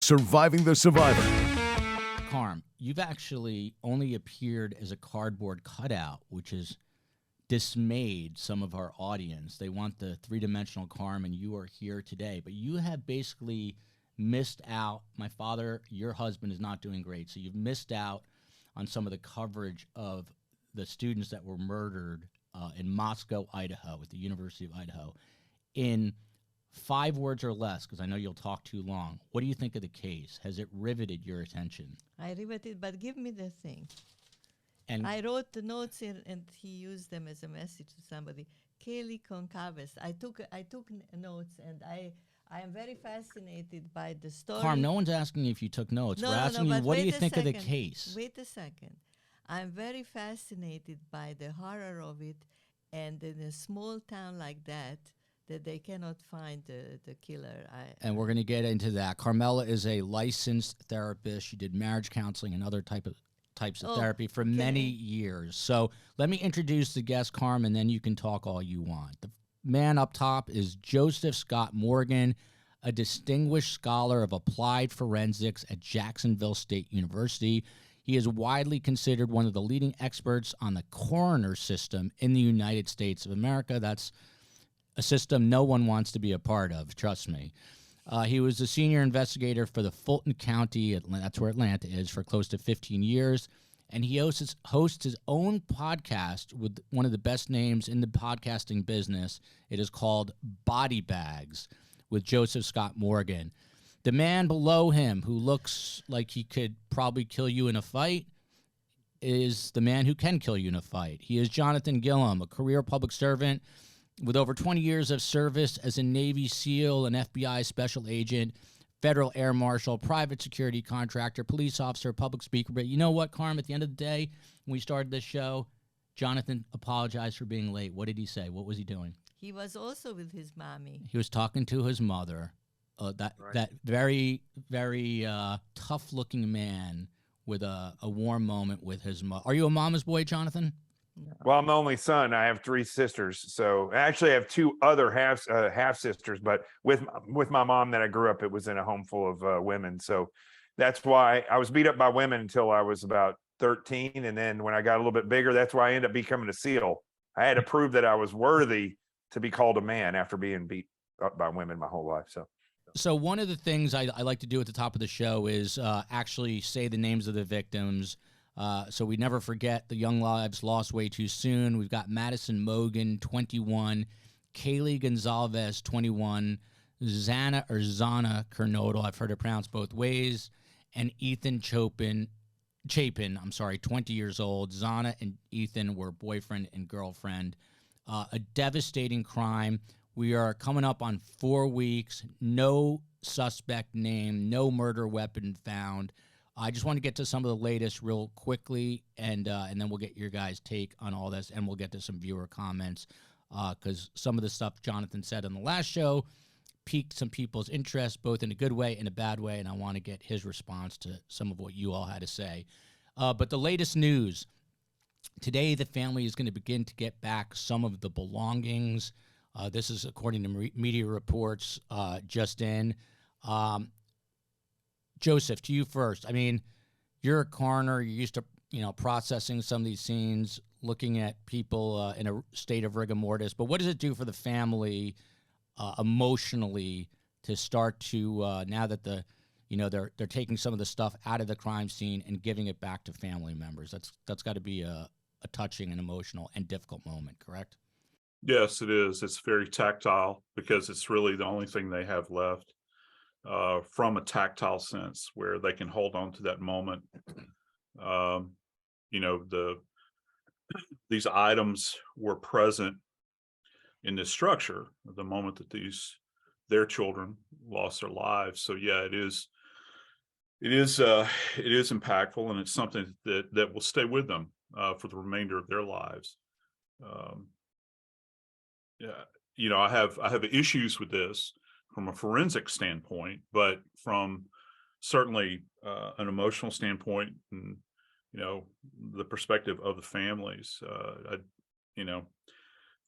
Surviving the Survivor. Carm, you've actually only appeared as a cardboard cutout, which has dismayed some of our audience. They want the three-dimensional Carm, and you are here today. But you have basically missed out. My father, your husband, is not doing great, so you've missed out on some of the coverage of the students that were murdered in Moscow, Idaho, at the University of Idaho. In 5 words or less, because I know you'll talk too long, what do you think of the case? Has it riveted your attention? I riveted, but give me the thing. And I wrote the notes in, and he used them as a message to somebody. Kaylee Goncalves. I took notes, and I am very fascinated by the story. Carm, no one's asking you if you took notes. We're asking you, what do you think of the case? Wait a second. I'm very fascinated by the horror of it, and in a small town like that they cannot find the killer. And we're going to get into that. Carmela is a licensed therapist. She did marriage counseling and other types of therapy for many years. So let me introduce the guest, Carm, and then you can talk all you want. The man up top is Joseph Scott Morgan, a distinguished scholar of applied forensics at Jacksonville State University. He is widely considered one of the leading experts on the coroner system in the United States of America. That's a system no one wants to be a part of, trust me. He was the senior investigator for the Fulton County, that's where Atlanta is, for close to 15 years. And he hosts his own podcast with one of the best names in the podcasting business. It is called Body Bags with Joseph Scott Morgan. The man below him, who looks like he could probably kill you in a fight, is the man who can kill you in a fight. He is Jonathan Gilliam, a career public servant with over 20 years of service as a Navy SEAL, an FBI special agent, federal air marshal, private security contractor, police officer, public speaker. But you know what, Carm? At the end of the day, when we started this show, Jonathan apologized for being late. What did he say? What was he doing? He was also with his mommy. He was talking to his mother. That very, very tough-looking man with a warm moment with his mother. Are you a mama's boy, Jonathan? No. Well, I'm the only son. I have 3 sisters. So actually I have 2 other half sisters, but with my mom that I grew up, it was in a home full of women. So that's why I was beat up by women until I was about 13. And then when I got a little bit bigger, that's why I ended up becoming a SEAL. I had to prove that I was worthy to be called a man after being beat up by women my whole life. So one of the things I like to do at the top of the show is actually say the names of the victims. So we never forget the young lives lost way too soon. We've got Madison Mogen, 21, Kaylee Goncalves, 21, Xana Kernodle, I've heard it pronounced both ways, and Ethan Chapin, 20 years old. Xana and Ethan were boyfriend and girlfriend. A devastating crime. We are coming up on 4 weeks, no suspect named, no murder weapon found. I just want to get to some of the latest real quickly, and then we'll get your guys' take on all this, and we'll get to some viewer comments because some of the stuff Jonathan said on the last show piqued some people's interest, both in a good way and a bad way, and I want to get his response to some of what you all had to say. But the latest news, today the family is going to begin to get back some of the belongings. This is according to media reports just in. Joseph, to you first. I mean, you're a coroner. You're used to, processing some of these scenes, looking at people in a state of rigor mortis. But what does it do for the family emotionally to start to now that they're taking some of the stuff out of the crime scene and giving it back to family members? That's got to be a touching and emotional and difficult moment, correct? Yes, it is. It's very tactile because it's really the only thing they have left. From a tactile sense where they can hold on to that moment. These items were present in this structure at the moment that their children lost their lives. So yeah, it is impactful, and it's something that will stay with them for the remainder of their lives. I have issues with this from a forensic standpoint, but from certainly an emotional standpoint, and the perspective of the families.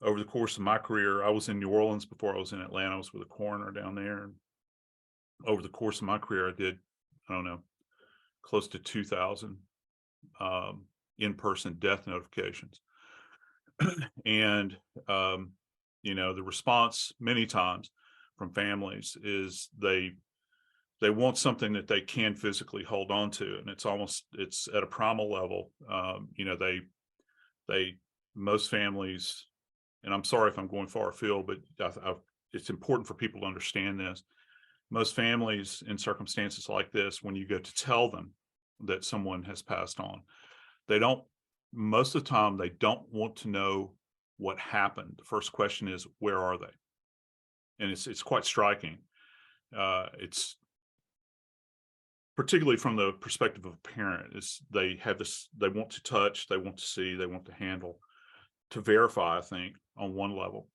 Over the course of my career, I was in New Orleans before I was in Atlanta. I was with a coroner down there. And over the course of my career, I did I don't know, close to 2,000 in-person death notifications. And, the response many times from families is they want something that they can physically hold on to. And it's at a primal level. Most families, and I'm sorry if I'm going far afield, but it's important for people to understand this. Most families in circumstances like this, when you go to tell them that someone has passed on, most of the time, they don't want to know what happened. The first question is, where are they? And it's quite striking. It's particularly from the perspective of a parent, they want to touch, they want to see, they want to handle, to verify, I think, on one level.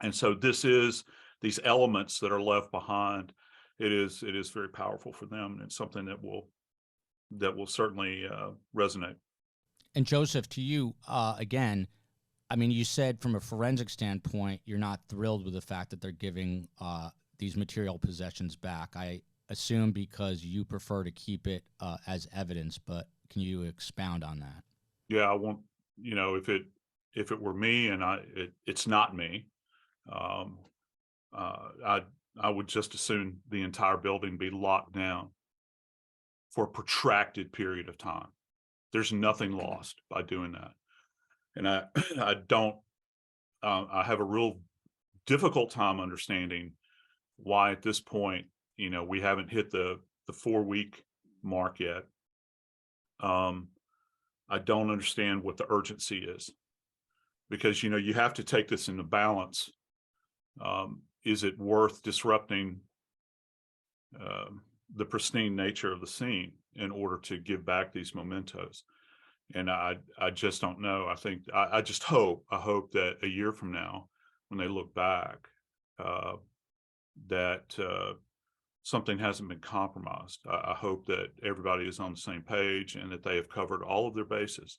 And so these elements that are left behind, it is very powerful for them, and it's something that will certainly resonate. And Joseph, to you, again, I mean, you said from a forensic standpoint, you're not thrilled with the fact that they're giving these material possessions back. I assume because you prefer to keep it as evidence, but can you expound on that? Yeah, I won't, if it were me, and it's not me, I would just as soon the entire building be locked down for a protracted period of time. There's nothing lost by doing that. And I have a real difficult time understanding why at this point, we haven't hit the 4-week mark yet. I don't understand what the urgency is, because, you have to take this into balance. Is it worth disrupting the pristine nature of the scene in order to give back these mementos? And I just don't know. I hope that a year from now, when they look back, that something hasn't been compromised. I hope that everybody is on the same page and that they have covered all of their bases.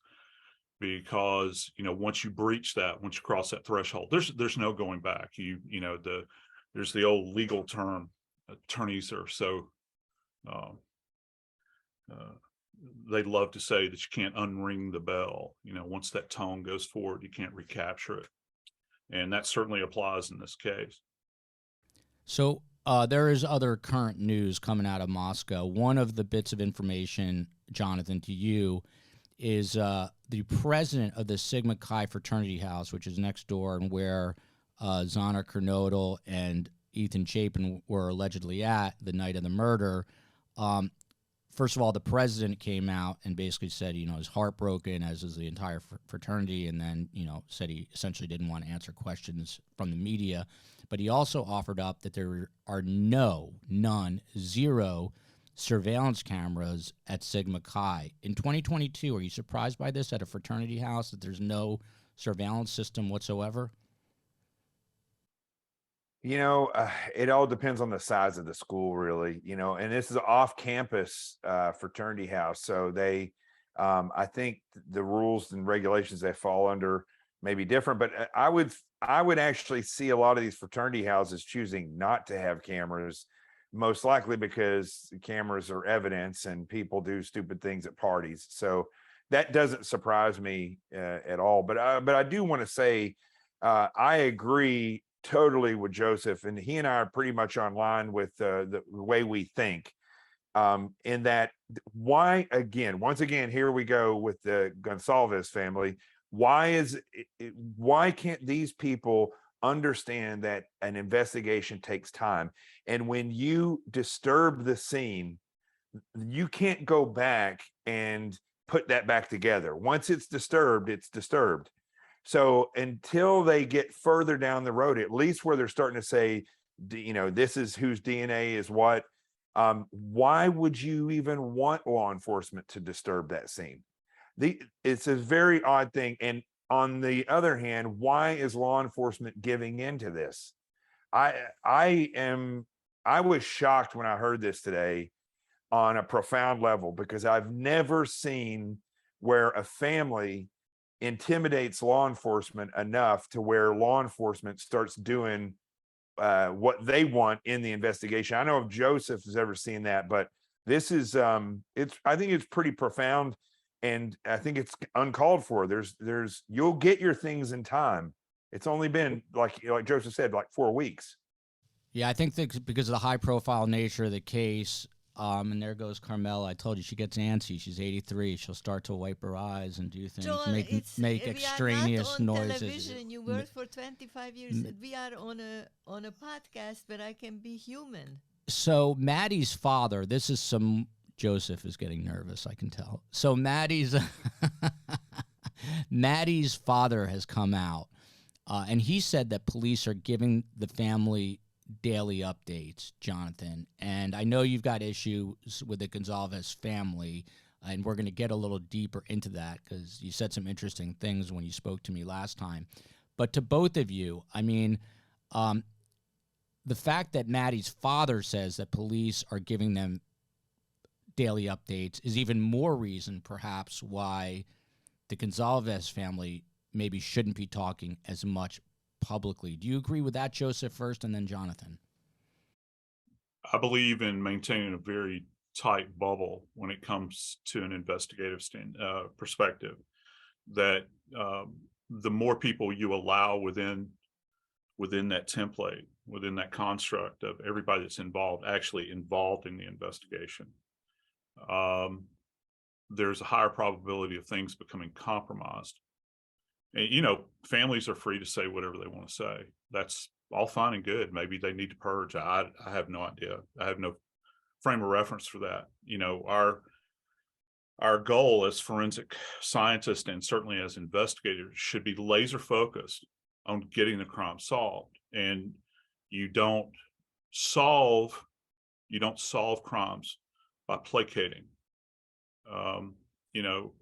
Because, once you breach that, once you cross that threshold, there's no going back. There's the old legal term, attorneys are so, they love to say that you can't unring the bell. Once that tone goes forward, you can't recapture it. And that certainly applies in this case. So there is other current news coming out of Moscow. One of the bits of information, Jonathan, to you, is the president of the Sigma Chi fraternity house, which is next door and where Xana Kernodle and Ethan Chapin were allegedly at the night of the murder. First of all, the president came out and basically said, he's heartbroken, as is the entire fraternity, and then, said he essentially didn't want to answer questions from the media. But he also offered up that there are zero surveillance cameras at Sigma Chi. In 2022, are you surprised by this at a fraternity house, that there's no surveillance system whatsoever? It all depends on the size of the school, really, and this is an off-campus fraternity house. So they, I think the rules and regulations they fall under may be different, but I would actually see a lot of these fraternity houses choosing not to have cameras, most likely because cameras are evidence and people do stupid things at parties. So that doesn't surprise me at all. But I do want to say, I agree totally with Joseph, and he and I are pretty much online with the way we think, in that once again, here we go with the Goncalves family. Why can't these people understand that an investigation takes time? And when you disturb the scene, you can't go back and put that back together. Once it's disturbed, it's disturbed. So until they get further down the road, at least where they're starting to say, this is whose DNA is what, why would you even want law enforcement to disturb that scene? It's a very odd thing. And on the other hand, why is law enforcement giving into this? I was shocked when I heard this today on a profound level, because I've never seen where a family intimidates law enforcement enough to where law enforcement starts doing what they want in the investigation. I don't know if Joseph has ever seen that, but this is I think it's pretty profound, and I think it's uncalled for. You'll get your things in time. It's only been, like Joseph said, like 4 weeks. Yeah, I think that because of the high-profile nature of the case, and there goes Carmela. I told you she gets antsy. She's 83. She'll start to wipe her eyes and do things, Joel, make extraneous we are not on noises. television. You worked for 25 years. We are on a podcast, but I can be human. So Maddie's father, this is some, Joseph is getting nervous, I can tell. So Maddie's father has come out, and he said that police are giving the family daily updates, Jonathan. And I know you've got issues with the Goncalves family, and we're going to get a little deeper into that because you said some interesting things when you spoke to me last time. But to both of you, I mean, the fact that Maddie's father says that police are giving them daily updates is even more reason, perhaps, why the Goncalves family maybe shouldn't be talking as much publicly. Do you agree with that, Joseph, first, and then Jonathan? I believe in maintaining a very tight bubble when it comes to an investigative perspective, that the more people you allow within that template, within that construct of everybody that's actually involved in the investigation, there's a higher probability of things becoming compromised. And, families are free to say whatever they want to say. That's all fine and good. Maybe they need to purge. I have no idea. I have no frame of reference for that. Our goal as forensic scientists and certainly as investigators should be laser focused on getting the crime solved. And you don't solve crimes by placating.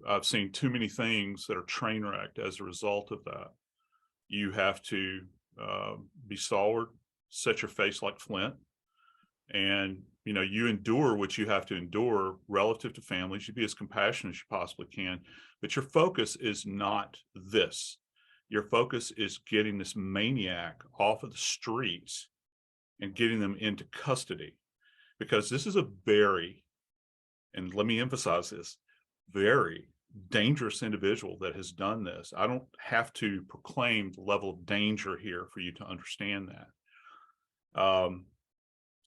I've seen too many things that are train wrecked as a result of that. You have to be stalwart, set your face like flint, and you endure what you have to endure relative to families. You be as compassionate as you possibly can, but your focus is not this. Your focus is getting this maniac off of the streets and getting them into custody, because this is a very, and let me emphasize this, very dangerous individual that has done this. I don't have to proclaim the level of danger here for you to understand that.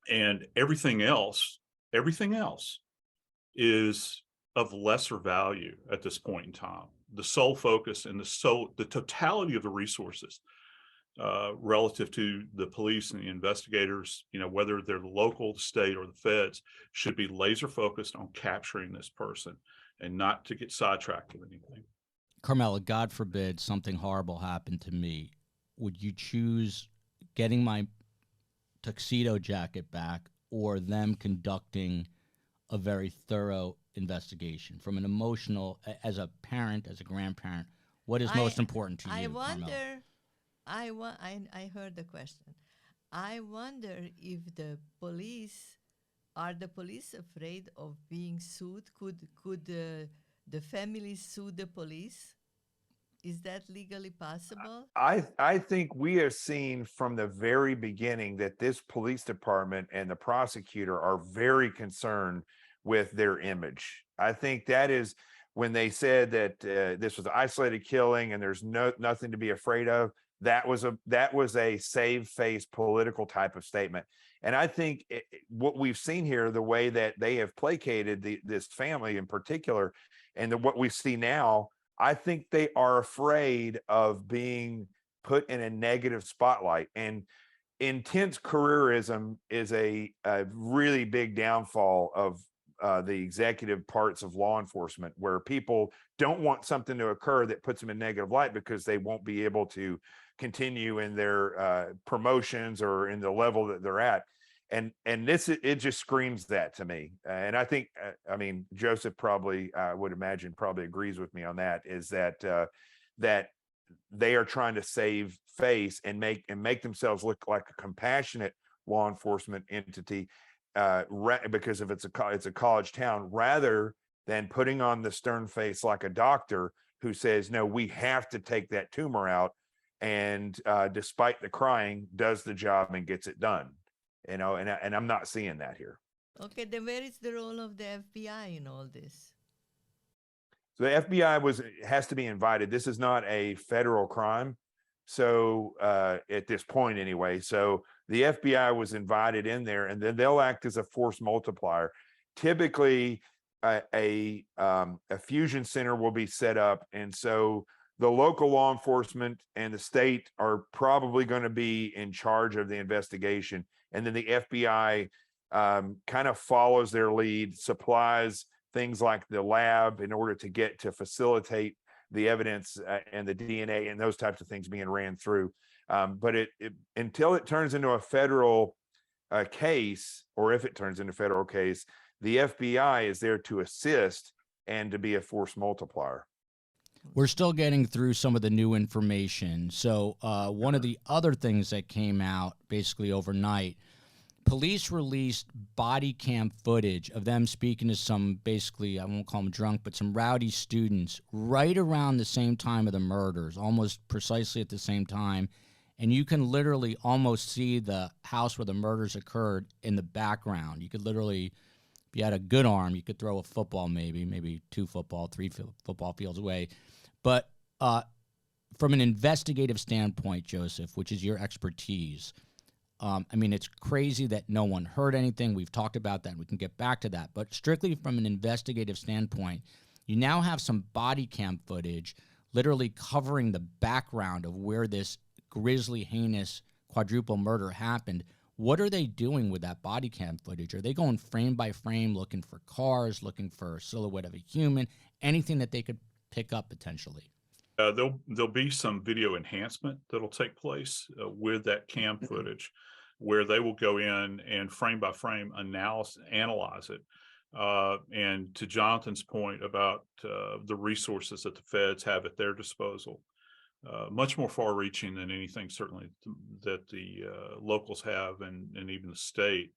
And everything else is of lesser value at this point in time. The sole focus and the totality of the resources relative to the police and the investigators, whether they're the local, the state, or the feds, should be laser focused on capturing this person and not to get sidetracked with anything. Carmela, God forbid something horrible happened to me. Would you choose getting my tuxedo jacket back or them conducting a very thorough investigation from an emotional, as a parent, as a grandparent? What is most important to you, I wonder, Carmela? I heard the question. I wonder if the police, are the police afraid of being sued? Could the family sue the police? Is that legally possible? I think we have seen from the very beginning that this police department and the prosecutor are very concerned with their image. I think that is when they said that this was an isolated killing and there's nothing to be afraid of. That was a save face political type of statement. And I think what we've seen here, the way that they have placated this family in particular, and what we see now, I think they are afraid of being put in a negative spotlight. And intense careerism is a really big downfall of the executive parts of law enforcement, where people don't want something to occur that puts them in negative light because they won't be able to continue in their promotions or in the level that they're at. And it just screams that to me. And I think, Joseph probably, I would imagine, probably agrees with me on that, is that that they are trying to save face and make themselves look like a compassionate law enforcement entity, because if it's a college town, rather than putting on the stern face like a doctor who says, no, we have to take that tumor out, and despite the crying, does the job and gets it done. And I'm not seeing that here. Okay, then where is the role of the FBI in all this? So the FBI has to be invited. This is not a federal crime. So at this point anyway, so the FBI was invited in there, and then they'll act as a force multiplier. Typically, a fusion center will be set up, and so the local law enforcement and the state are probably going to be in charge of the investigation, and then the FBI kind of follows their lead, supplies things like the lab in order to facilitate the evidence and the DNA and those types of things being ran through. But until it turns into a federal case, or if it turns into a federal case, the FBI is there to assist and to be a force multiplier. We're still getting through some of the new information. So one of the other things that came out basically overnight, police released body cam footage of them speaking to some, basically, I won't call them drunk, but some rowdy students right around the same time of the murders, almost precisely at the same time. And you can literally almost see the house where the murders occurred in the background. You could literally, if you had a good arm, you could throw a football, maybe 2 football, 3 football fields away. But from an investigative standpoint, Joseph, which is your expertise, I mean, it's crazy that no one heard anything. We've talked about that, and we can get back to that. But strictly from an investigative standpoint, you now have some body cam footage literally covering the background of where this grisly, heinous quadruple murder happened. What are they doing with that body cam footage? Are they going frame by frame, looking for cars, looking for a silhouette of a human, anything that they could pick up potentially? There'll be some video enhancement that'll take place with that cam footage, where they will go in and frame by frame analyze it. And to Jonathan's point about the resources that the feds have at their disposal, much more far-reaching than anything certainly that the locals have, and even the state,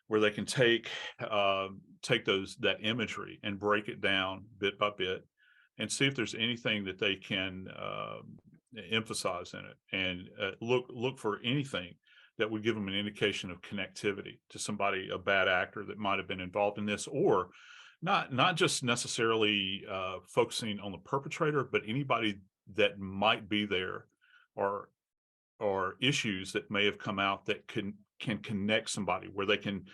where they can take that imagery and break it down bit by bit, and see if there's anything that they can emphasize in it, and look for anything that would give them an indication of connectivity to somebody, a bad actor that might have been involved in this, or not just necessarily focusing on the perpetrator, but anybody that might be there, or issues that may have come out that can connect somebody, where they can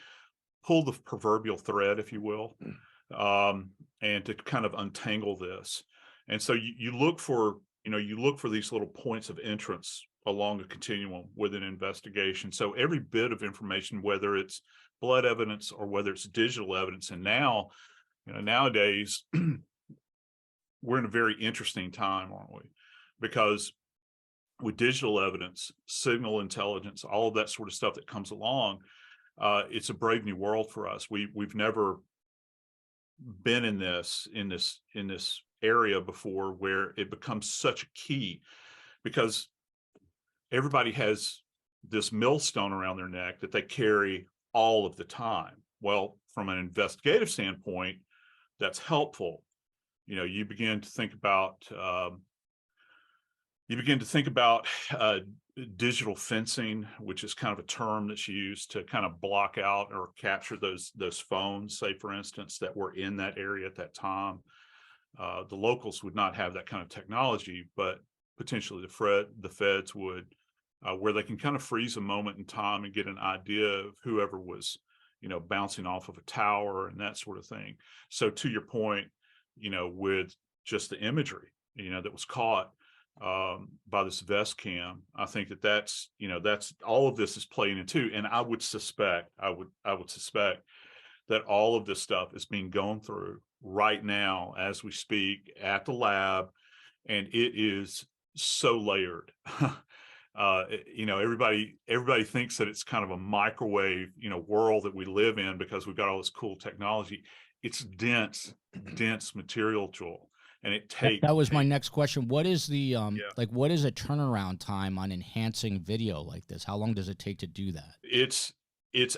pull the proverbial thread, if you will, and to kind of untangle this. And so you look for these little points of entrance along a continuum with an investigation. So every bit of information, whether it's blood evidence or whether it's digital evidence, and now, nowadays we're in a very interesting time, aren't we? Because with digital evidence, signal intelligence, all of that sort of stuff that comes along, it's a brave new world for us. We've never been in this area before, where it becomes such a key, because everybody has this millstone around their neck that they carry all of the time. Well, from an investigative standpoint, that's helpful. You begin to think about digital fencing, which is kind of a term that's used to kind of block out or capture those phones, say for instance, that were in that area at that time. The locals would not have that kind of technology, but potentially the feds would, where they can kind of freeze a moment in time and get an idea of whoever was, bouncing off of a tower and that sort of thing. So to your point, with just the imagery, that was caught by this vest cam, I think that's all of this is playing into, and I would suspect that all of this stuff is being gone through right now as we speak at the lab, and it is so layered. Everybody thinks that it's kind of a microwave, world that we live in, because we've got all this cool technology. It's dense material, Joel. And it takes. That was my next question. What is the what is a turnaround time on enhancing video like this? How long does it take to do that? It's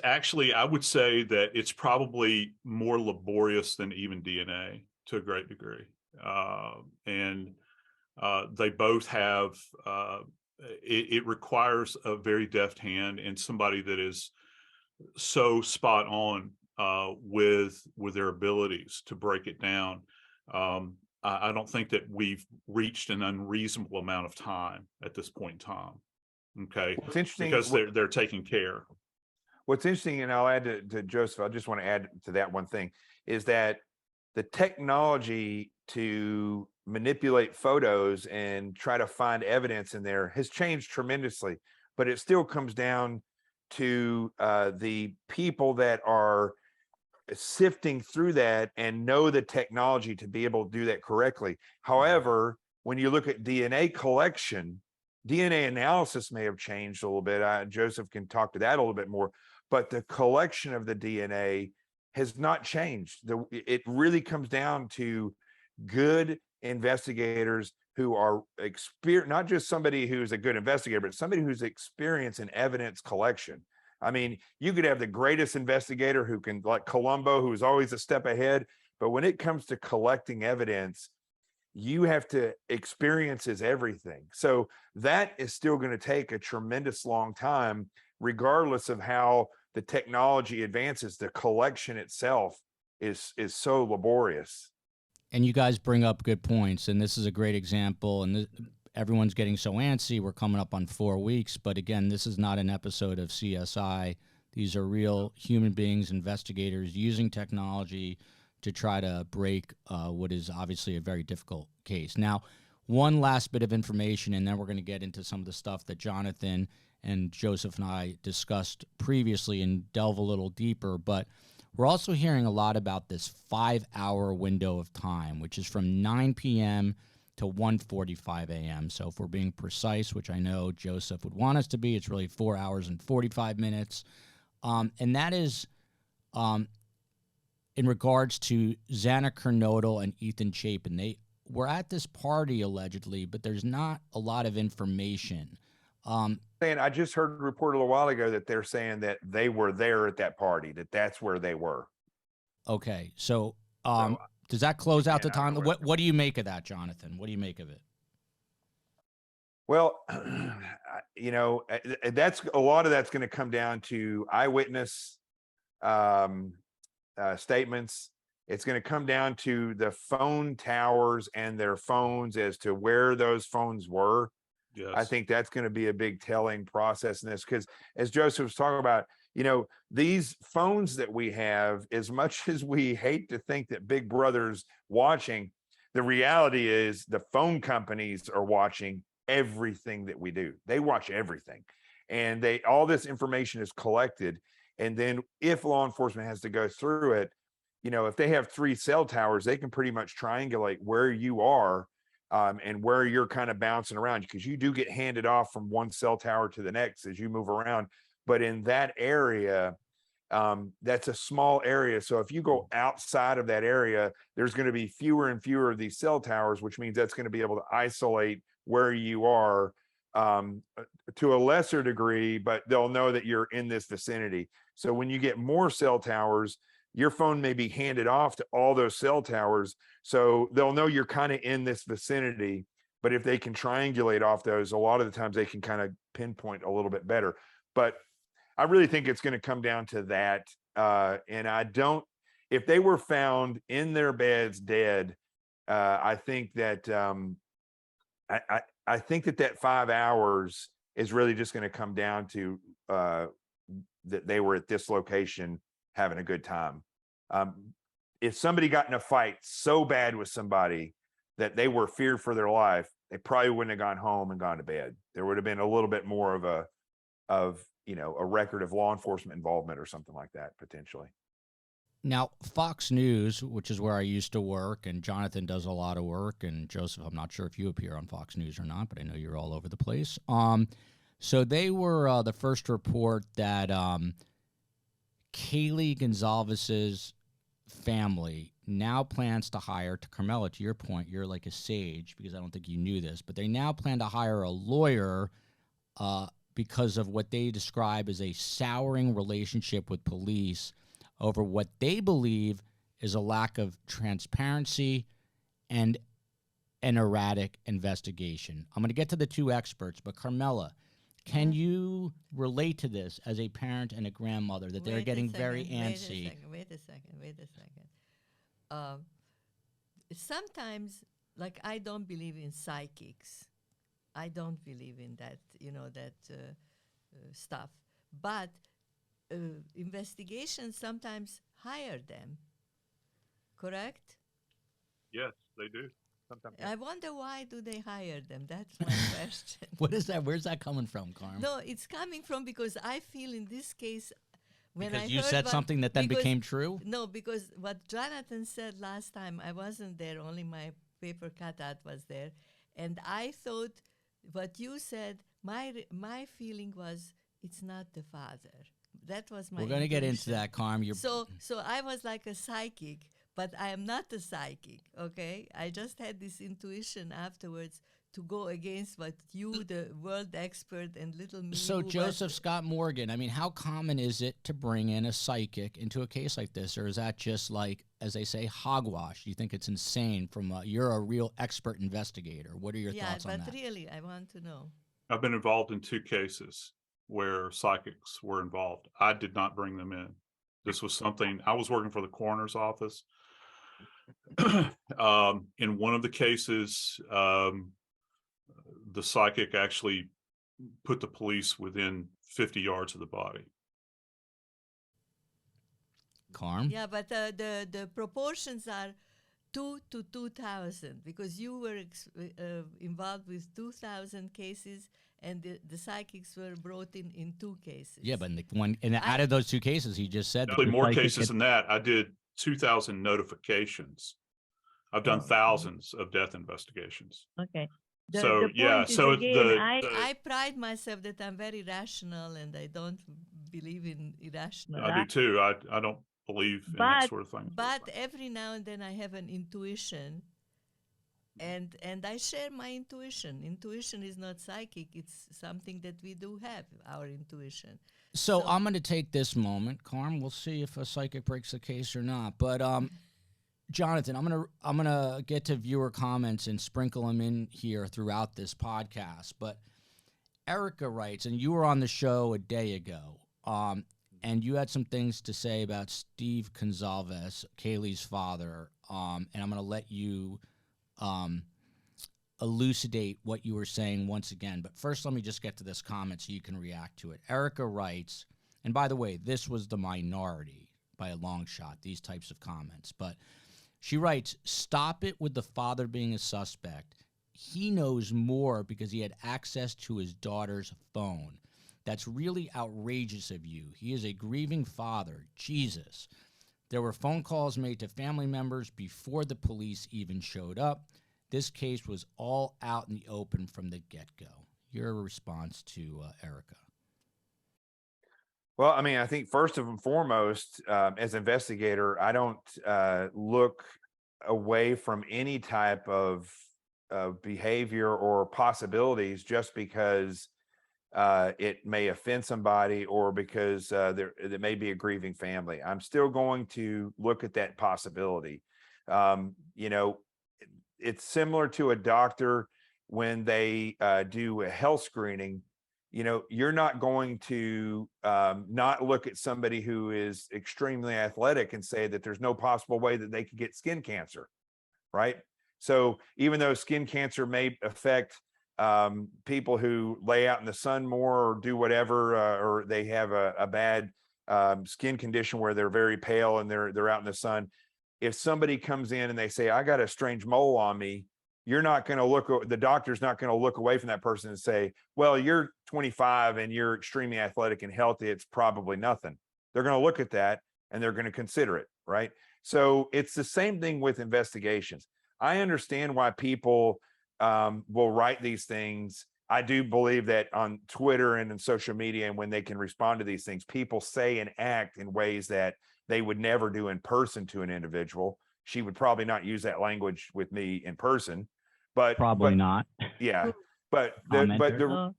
actually, I would say that it's probably more laborious than even DNA to a great degree. And they both have, it requires a very deft hand and somebody that is so spot on with their abilities to break it down. I don't think that we've reached an unreasonable amount of time at this point in time. Okay, What's interesting because they're taking care. What's interesting, and I'll add to Joseph, I just want to add to that one thing, is that the technology to manipulate photos and try to find evidence in there has changed tremendously, but it still comes down to the people that are sifting through that and know the technology to be able to do that correctly. However, when you look at DNA collection, DNA analysis may have changed a little bit. Joseph can talk to that a little bit more, but the collection of the DNA has not changed. It really comes down to good investigators who are experienced, not just somebody who's a good investigator, but somebody who's experienced in evidence collection. I mean, you could have the greatest investigator who can, like Columbo, who's always a step ahead, but when it comes to collecting evidence, you have to experience is everything. So that is still going to take a tremendous long time, regardless of how the technology advances. The collection itself is so laborious. And you guys bring up good points, and this is a great example. And everyone's getting so antsy. We're coming up on 4 weeks, but again, this is not an episode of CSI. These are real human beings, investigators using technology to try to break what is obviously a very difficult case. Now, one last bit of information, and then we're going to get into some of the stuff that Jonathan and Joseph and I discussed previously and delve a little deeper. But we're also hearing a lot about this 5-hour window of time, which is from 9 p.m. to 1:45 a.m. So if we're being precise, which I know Joseph would want us to be, it's really 4 hours and 45 minutes. And that is in regards to Xana Kernodle and Ethan Chapin. They were at this party, allegedly, but there's not a lot of information. And I just heard a report a little while ago that they're saying that they were there at that party, that's where they were. Okay, so does that close out the time? What do you make of that, Jonathan? What do you make of it? Well, you know, that's a lot of that's going to come down to eyewitness statements. It's going to come down to the phone towers and their phones as to where those phones were. Yes. I think that's going to be a big telling process in this, because as Joseph was talking about, you know, these phones that we have, as much as we hate to think that Big Brother's watching, the reality is the phone companies are watching everything that we do. They watch everything, and all this information is collected. And then if law enforcement has to go through it, you know, if they have 3 cell towers, they can pretty much triangulate where you are and where you're kind of bouncing around, because you do get handed off from one cell tower to the next as you move around. But in that area, that's a small area. So if you go outside of that area, there's going to be fewer and fewer of these cell towers, which means that's going to be able to isolate where you are to a lesser degree, but they'll know that you're in this vicinity. So when you get more cell towers, your phone may be handed off to all those cell towers. So they'll know you're kind of in this vicinity. But if they can triangulate off those, a lot of the times they can kind of pinpoint a little bit better. But I really think it's going to come down to that. And if they were found in their beds dead, I think that I think that 5 hours is really just going to come down to that they were at this location having a good time. If somebody got in a fight so bad with somebody that they were feared for their life, they probably wouldn't have gone home and gone to bed. There would have been a little bit more of a record of law enforcement involvement or something like that, potentially. Now, Fox News, which is where I used to work, and Jonathan does a lot of work, and Joseph, I'm not sure if you appear on Fox News or not, but I know you're all over the place. So they were the first to report that Kaylee Goncalves' family now plans to hire, to Carmela, to your point, you're like a sage because I don't think you knew this, but they now plan to hire a lawyer because of what they describe as a souring relationship with police over what they believe is a lack of transparency and an erratic investigation. I'm going to get to the 2 experts, but Carmela, Can you relate to this as a parent and a grandmother, that they're getting very antsy? Wait a second. Sometimes, like, I don't believe in psychics. I don't believe in that, stuff. But investigations sometimes hire them, correct? Yes, they do. Sometimes. I wonder, why do they hire them? That's my question. What is that? Where's that coming from, Carm? No, it's coming from, because I feel in this case, when Because I you heard said something that then became true? No, because what Jonathan said last time, I wasn't there, only my paper cutout was there. And I thought what you said, my feeling was, it's not the father. That was my We're going to get into intuition. that, Carm. So I was like a psychic, but I am not a psychic, okay? I just had this intuition afterwards to go against what you, the world expert, and little me. So Joseph Scott Morgan, I mean, how common is it to bring in a psychic into a case like this? Or is that just like, as they say, hogwash? You think it's insane you're a real expert investigator. What are your thoughts on that? Yeah, but really, I want to know. I've been involved in 2 cases where psychics were involved. I did not bring them in. This was something, I was working for the coroner's office. In one of the cases, the psychic actually put the police within 50 yards of the body. Carm? Yeah, but the proportions are 2 to 2,000, because you were involved with 2,000 cases, and the psychics were brought in 2 cases. Yeah, but out of those 2 cases, he just said Actually, more cases than that. I did 2,000 notifications. I've done thousands of death investigations. Okay. I pride myself that I'm very rational, and I don't believe in irrational. I do too. I don't believe in that sort of thing. But every now and then I have an intuition, and I share my intuition. Intuition is not psychic. It's something that we do have, our intuition. So I'm going to take this moment, Carm. We'll see if a psychic breaks the case or not. But Jonathan, I'm gonna get to viewer comments and sprinkle them in here throughout this podcast. But Erica writes, and you were on the show a day ago, and you had some things to say about Steve Goncalves, Kaylee's father, and I'm gonna let you elucidate what you were saying once again. But first, let me just get to this comment so you can react to it. Erica writes, and by the way, this was the minority by a long shot, these types of comments, but she writes, stop it with the father being a suspect. He knows more because he had access to his daughter's phone. That's really outrageous of you. He is a grieving father. Jesus. There were phone calls made to family members before the police even showed up. This case was all out in the open from the get-go. Your response to Erica. Well, I mean, I think first and foremost, as an investigator, I don't look away from any type of behavior or possibilities just because it may offend somebody or because there may be a grieving family. I'm still going to look at that possibility. It's similar to a doctor when they do a health screening. You're not going to not look at somebody who is extremely athletic and say that there's no possible way that they could get skin cancer, right? So even though skin cancer may affect people who lay out in the sun more or do whatever, or they have a bad skin condition where they're very pale and they're out in the sun, if somebody comes in and they say, I got a strange mole on me, you're not going to look, the doctor's not going to look away from that person and say, well, you're 25 and you're extremely athletic and healthy. It's probably nothing. They're going to look at that and they're going to consider it, right? So it's the same thing with investigations. I understand why people will write these things. I do believe that on Twitter and in social media, and when they can respond to these things, people say and act in ways that they would never do in person to an individual. She would probably not use that language with me in person. But not. Yeah. But the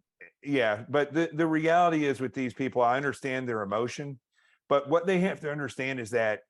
reality is with these people, I understand their emotion, but what they have to understand is that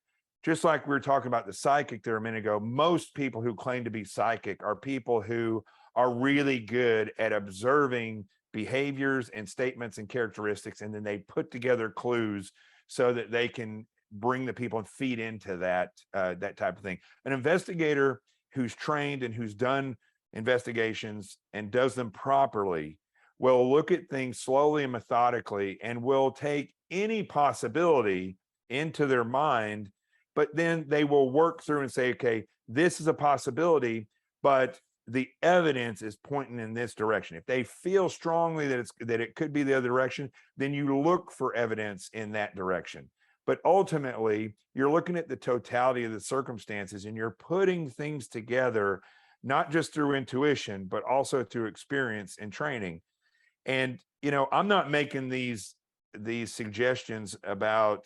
just like we were talking about the psychic there a minute ago, most people who claim to be psychic are people who are really good at observing behaviors and statements and characteristics, and then they put together clues so that they can bring the people and feed into that that type of thing. An investigator who's trained and who's done investigations and does them properly will look at things slowly and methodically and will take any possibility into their mind, but then they will work through and say, okay, this is a possibility, but the evidence is pointing in this direction. If they feel strongly that it could be the other direction, then you look for evidence in that direction. But ultimately, you're looking at the totality of the circumstances and you're putting things together, not just through intuition, but also through experience and training. And, you know, I'm not making these suggestions about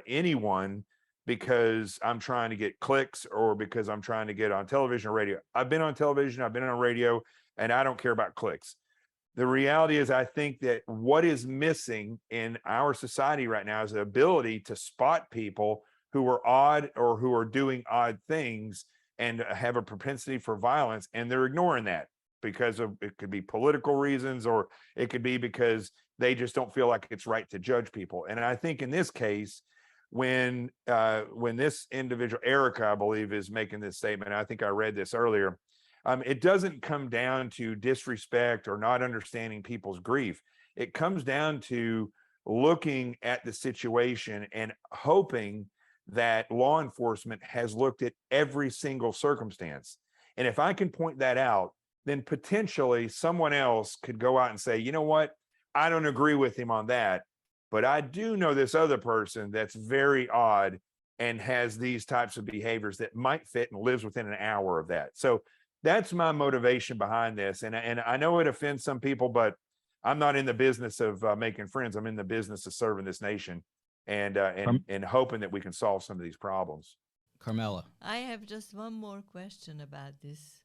anyone because I'm trying to get clicks or because I'm trying to get on television or radio. I've been on television, I've been on radio, and I don't care about clicks. The reality is, I think that what is missing in our society right now is the ability to spot people who are odd or who are doing odd things and have a propensity for violence, and they're ignoring that because of, it could be political reasons, or it could be because they just don't feel like it's right to judge people. And I think in this case, when this individual, Erica, I believe, is making this statement, I think I read this earlier, it doesn't come down to disrespect or not understanding people's grief. It comes down to looking at the situation and hoping that law enforcement has looked at every single circumstance. And if I can point that out, then potentially someone else could go out and say, you know what, I don't agree with him on that, but I do know this other person that's very odd and has these types of behaviors that might fit and lives within an hour of that. So that's my motivation behind this. And I know it offends some people, but I'm not in the business of making friends. I'm in the business of serving this nation and hoping that we can solve some of these problems. Carmela. I have just one more question about this.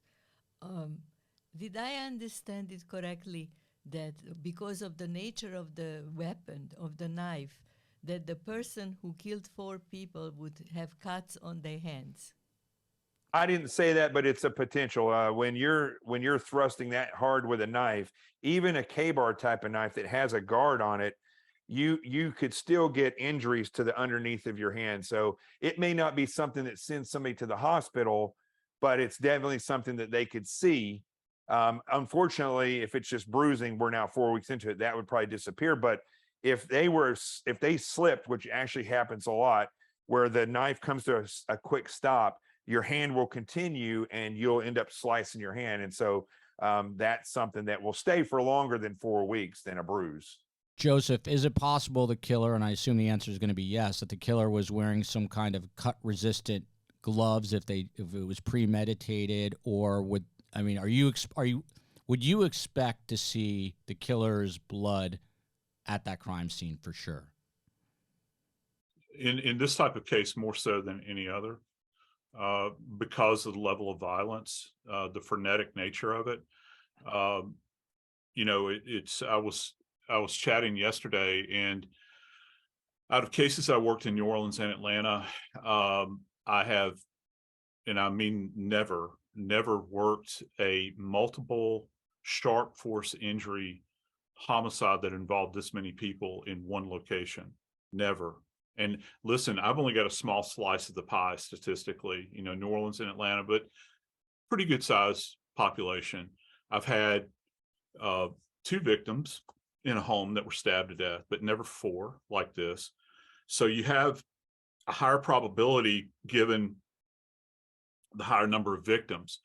Did I understand it correctly that because of the nature of the weapon, of the knife, that the person who killed 4 people would have cuts on their hands? I didn't say that, but it's a potential. When you're thrusting that hard with a knife, even a K-bar type of knife that has a guard on it, you could still get injuries to the underneath of your hand. So it may not be something that sends somebody to the hospital, but it's definitely something that they could see. Unfortunately, if it's just bruising, we're now 4 weeks into it, that would probably disappear. But if they slipped, which actually happens a lot, where the knife comes to a quick stop, your hand will continue and you'll end up slicing your hand. And so that's something that will stay for longer than 4 weeks than a bruise. Joseph, is it possible the killer, and I assume the answer is going to be yes, that the killer was wearing some kind of cut-resistant gloves if it was premeditated, or would you expect to see the killer's blood at that crime scene for sure? In this type of case, more so than any other, because of the level of violence, the frenetic nature of it. I was chatting yesterday, and out of cases I worked in New Orleans and Atlanta, I have, and I mean never worked a multiple sharp force injury homicide that involved this many people in one location. Never. And listen, I've only got a small slice of the pie statistically, New Orleans and Atlanta, but pretty good size population. I've had 2 victims in a home that were stabbed to death, but never 4 like this. So you have a higher probability given the higher number of victims.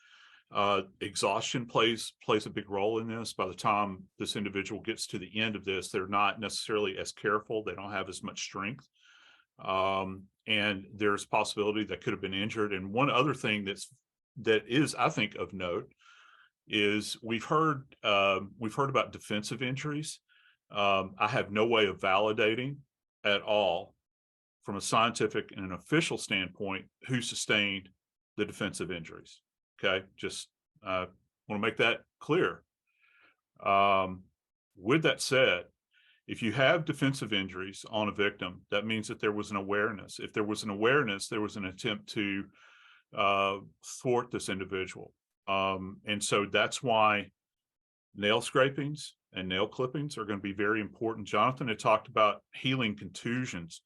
Exhaustion plays a big role in this. By the time this individual gets to the end of this, they're not necessarily as careful. They don't have as much strength. And there's possibility that could have been injured. And one other thing that is, I think, of note is we've heard about defensive injuries. I have no way of validating at all from a scientific and an official standpoint who sustained the defensive injuries. Okay, just want to make that clear. With that said, if you have defensive injuries on a victim, that means that there was an awareness. If there was an awareness, there was an attempt to thwart this individual. And so that's why nail scrapings and nail clippings are going to be very important. Jonathan had talked about healing contusions.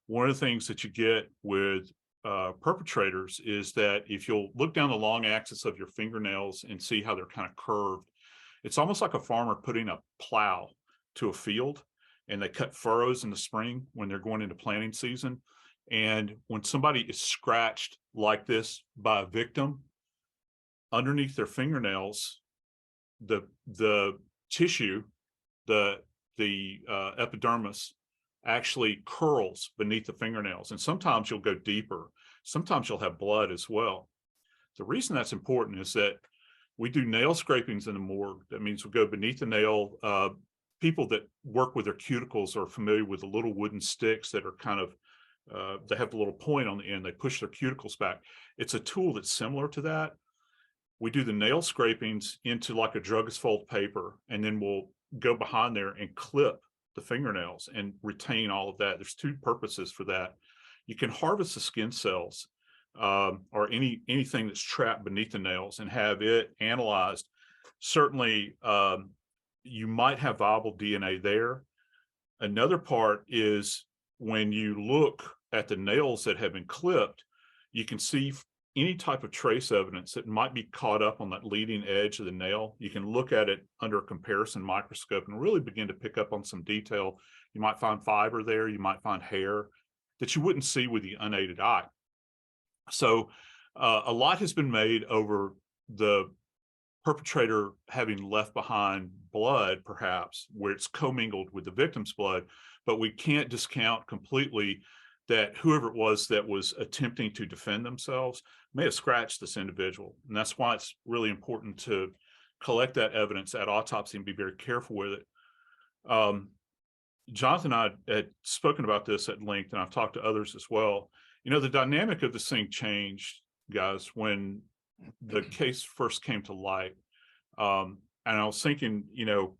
One of the things that you get with perpetrators is that if you'll look down the long axis of your fingernails and see how they're kind of curved, it's almost like a farmer putting a plow to a field, and they cut furrows in the spring when they're going into planting season. And when somebody is scratched like this by a victim, underneath their fingernails, the tissue, the epidermis actually curls beneath the fingernails. And sometimes you'll go deeper. Sometimes you'll have blood as well. The reason that's important is that we do nail scrapings in the morgue. That means we go beneath the nail. People that work with their cuticles are familiar with the little wooden sticks that are kind of, they have a little point on the end. They push their cuticles back. It's a tool that's similar to that. We do the nail scrapings into like a druggist fold paper, and then we'll go behind there and clip the fingernails and retain all of that. There's two purposes for that. You can harvest the skin cells or anything that's trapped beneath the nails and have it analyzed. Certainly, you might have viable DNA there. Another part is when you look at the nails that have been clipped, you can see any type of trace evidence that might be caught up on that leading edge of the nail. You can look at it under a comparison microscope and really begin to pick up on some detail. You might find fiber there, you might find hair that you wouldn't see with the unaided eye. So a lot has been made over the perpetrator having left behind blood, perhaps, where it's commingled with the victim's blood, but we can't discount completely that whoever it was that was attempting to defend themselves may have scratched this individual. And that's why it's really important to collect that evidence at autopsy and be very careful with it. Jonathan and I had spoken about this at length, and I've talked to others as well. You know, the dynamic of this thing changed, guys, when the case first came to light. And I was thinking, you know,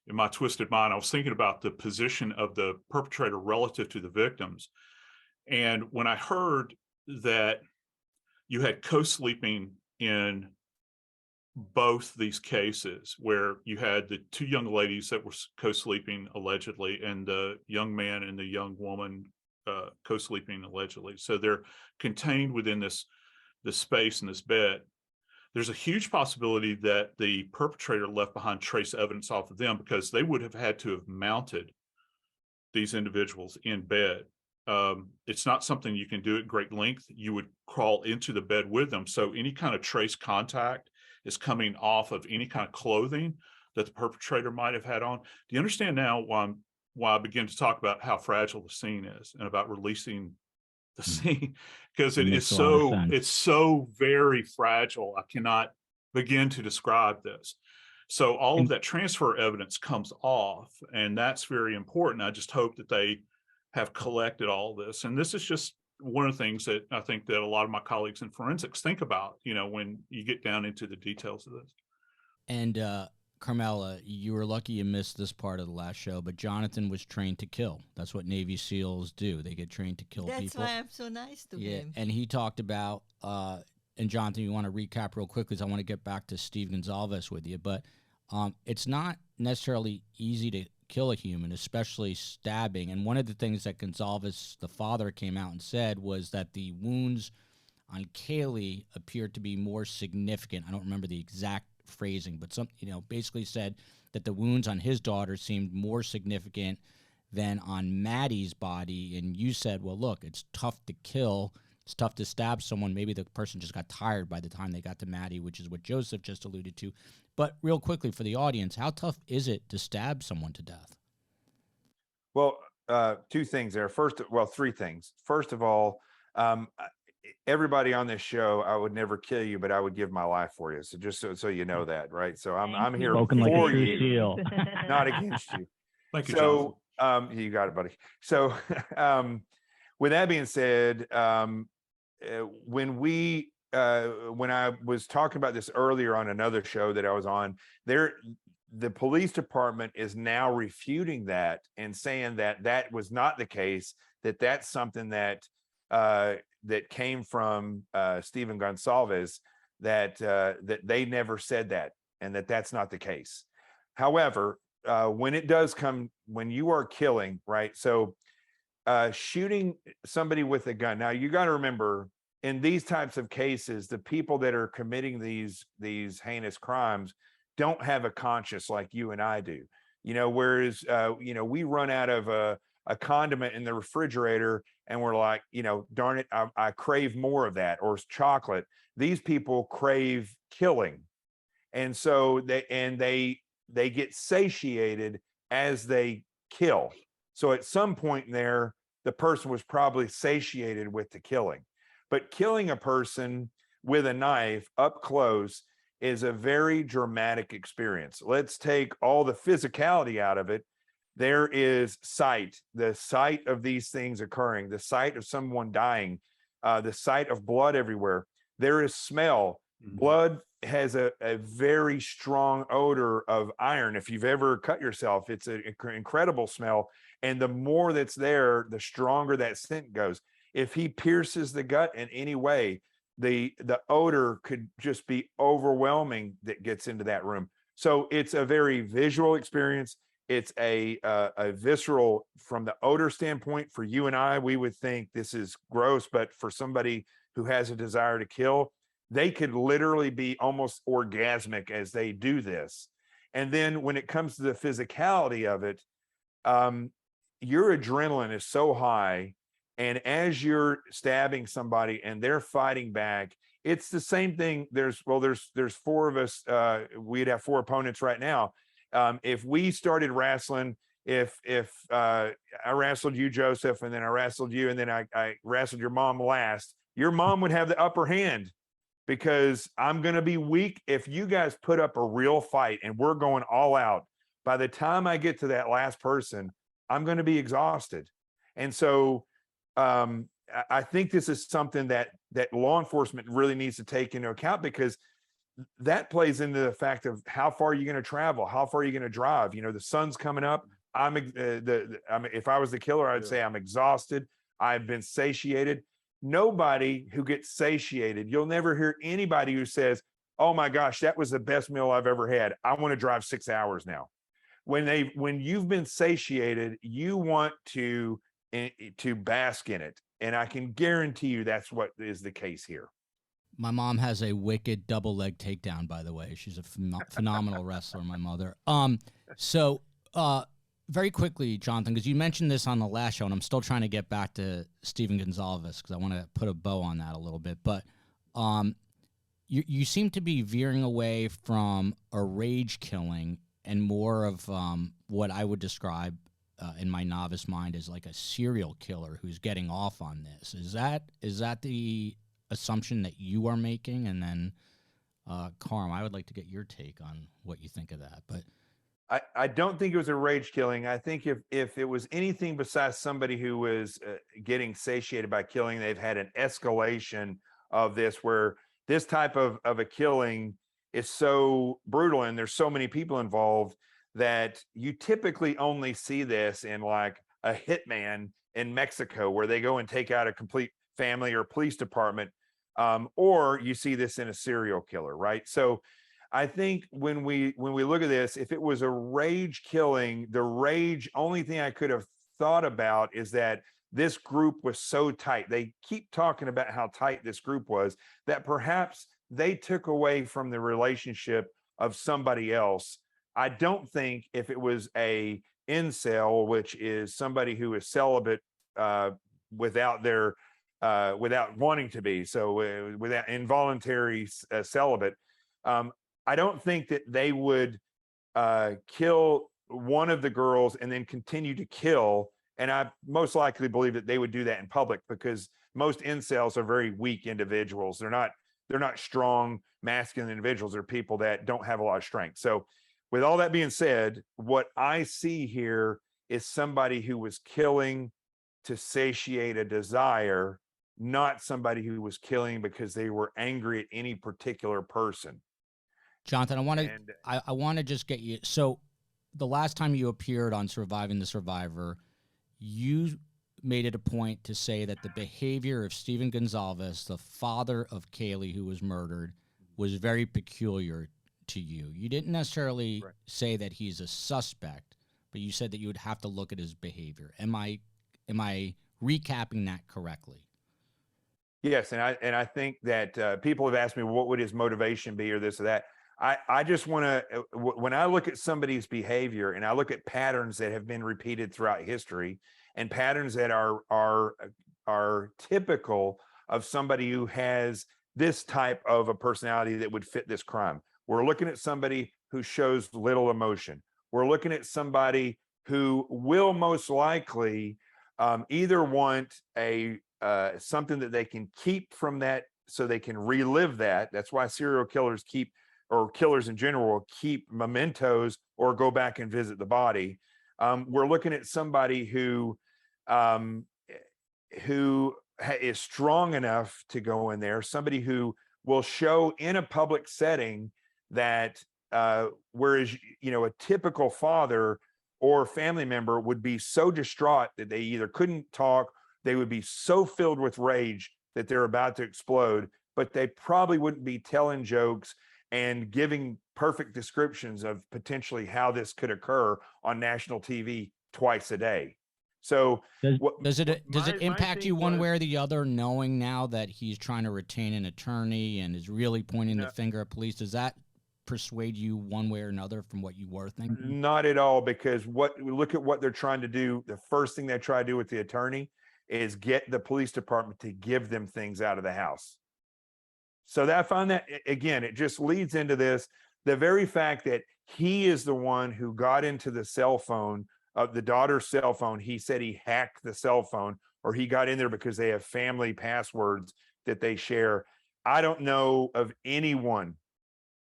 in my twisted mind, I was thinking about the position of the perpetrator relative to the victims. And when I heard that you had co-sleeping in both these cases, where you had the two young ladies that were co-sleeping allegedly, and the young man and the young woman co-sleeping allegedly. So they're contained within this space in this bed. There's a huge possibility that the perpetrator left behind trace evidence off of them, because they would have had to have mounted these individuals in bed. It's not something you can do at great length. You would crawl into the bed with them. So any kind of trace contact is coming off of any kind of clothing that the perpetrator might have had on. Do you understand now why I begin to talk about how fragile the scene is and about releasing the scene? Because it's so very fragile. I cannot begin to describe this. So all of that transfer evidence comes off, and that's very important. I just hope that they have collected all this. And this is just one of the things that I think that a lot of my colleagues in forensics think about, you know, when you get down into the details of this. And Carmela, you were lucky you missed this part of the last show, but Jonathan was trained to kill. That's what Navy SEALs do. They get trained to kill people. That's why I'm so nice to him. And he talked about, and Jonathan, you want to recap real quickly, because I want to get back to Steve Goncalves with you, but it's not necessarily easy to kill a human, especially stabbing. And one of the things that Goncalves, the father, came out and said was that the wounds on Kaylee appeared to be more significant. I don't remember the exact phrasing, but basically said that the wounds on his daughter seemed more significant than on Maddie's body. And you said, well, look, it's tough to kill. It's tough to stab someone. Maybe the person just got tired by the time they got to Maddie, which is what Joseph just alluded to. But real quickly for the audience, how tough is it to stab someone to death? Well, two things there. Three things. First of all, everybody on this show, I would never kill you, but I would give my life for you. So just so you know that, right? So I'm here Spoken like for a true you, seal. not against you. Thank you, So Jonathan. you got it, buddy. So with that being said, when I was talking about this earlier on another show that I was on, the police department is now refuting that and saying that that was not the case, that's something that came from Stephen Goncalves, that they never said that, and that's not the case. However, when you are killing, right? So shooting somebody with a gun. Now you got to remember, in these types of cases, the people that are committing these heinous crimes don't have a conscience like you and I do. Whereas we run out of a condiment in the refrigerator and we're like, darn it, I crave more of that, or chocolate. These people crave killing. And so they get satiated as they kill. So at some point there, the person was probably satiated with the killing. But killing a person with a knife up close is a very dramatic experience. Let's take all the physicality out of it. There is sight, the sight of these things occurring, the sight of someone dying, the sight of blood everywhere. There is smell. Blood has a very strong odor of iron. If you've ever cut yourself, it's an incredible smell. And the more that's there, the stronger that scent goes. If he pierces the gut in any way, the odor could just be overwhelming that gets into that room. So it's a very visual experience. It's a visceral, from the odor standpoint. For you and I, we would think this is gross, but for somebody who has a desire to kill, they could literally be almost orgasmic as they do this. And then when it comes to the physicality of it, your adrenaline is so high. And as you're stabbing somebody and they're fighting back, it's the same thing. There's four of us. We'd have four opponents right now. If we started wrestling, if I wrestled you, Joseph, and then I wrestled you, and then I wrestled your mom last, your mom would have the upper hand, because I'm going to be weak. If you guys put up a real fight and we're going all out, by the time I get to that last person, I'm going to be exhausted. And so I think this is something that law enforcement really needs to take into account, because that plays into the fact of how far are you going to travel? How far are you going to drive? The sun's coming up. If I was the killer, I'd say I'm exhausted. I've been satiated. Nobody who gets satiated, you'll never hear anybody who says, oh my gosh, that was the best meal I've ever had. I want to drive 6 hours now. When you've been satiated, you want to bask in it. And I can guarantee you that's what is the case here. My mom has a wicked double leg takedown, by the way. She's a phenomenal wrestler, my mother. So very quickly, Jonathan, because you mentioned this on the last show, and I'm still trying to get back to Stephen Goncalves because I want to put a bow on that a little bit. But you seem to be veering away from a rage killing and more of what I would describe in my novice mind as like a serial killer who's getting off on this. Is that the assumption that you are making? And then, Carm, I would like to get your take on what you think of that. But I don't think it was a rage killing. I think if it was anything besides somebody who was getting satiated by killing, they've had an escalation of this, where this type of a killing is so brutal and there's so many people involved that you typically only see this in like a hitman in Mexico, where they go and take out a complete family or police department, or you see this in a serial killer, right? So I think when we look at this, if it was a rage killing, the only thing I could have thought about is that this group was so tight. They keep talking about how tight this group was, that perhaps they took away from the relationship of somebody else. I don't think if it was a incel, which is somebody who is celibate without wanting to be, so without involuntary celibate, I don't think that they would kill one of the girls and then continue to kill. And I most likely believe that they would do that in public, because most incels are very weak individuals. They're not strong, masculine individuals. They're people that don't have a lot of strength. So with all that being said, what I see here is somebody who was killing to satiate a desire, not somebody who was killing because they were angry at any particular person. Jonathan, I want to just get you. So the last time you appeared on Surviving the Survivor, you made it a point to say that the behavior of Stephen Goncalves, the father of Kaylee who was murdered, was very peculiar. to you. You didn't necessarily Right. say that he's a suspect, but you said that you would have to look at his behavior. Am I recapping that correctly? Yes, and I think that people have asked me what would his motivation be or this or that. I just want to when I look at somebody's behavior and I look at patterns that have been repeated throughout history and patterns that are typical of somebody who has this type of a personality that would fit this crime. We're looking at somebody who shows little emotion. We're looking at somebody who will most likely either want a something that they can keep from that so they can relive that. That's why serial killers keep, or killers in general, will keep mementos or go back and visit the body. We're looking at somebody who is strong enough to go in there, somebody who will show in a public setting that whereas, you know, a typical father or family member would be so distraught that they either couldn't talk, they would be so filled with rage that they're about to explode, but they probably wouldn't be telling jokes and giving perfect descriptions of potentially how this could occur on national TV twice a day. So does it impact you one was, way or the other, knowing now that he's trying to retain an attorney and is really pointing the finger at police? Does that persuade you one way or another from what you were thinking? Not at all, because look at what they're trying to do. The first thing they try to do with the attorney is get the police department to give them things out of the house. So that I find that, again, it just leads into this. The very fact that he is the one who got into the cell phone of the daughter's cell phone. He said he hacked the cell phone, or he got in there because they have family passwords that they share. I don't know of anyone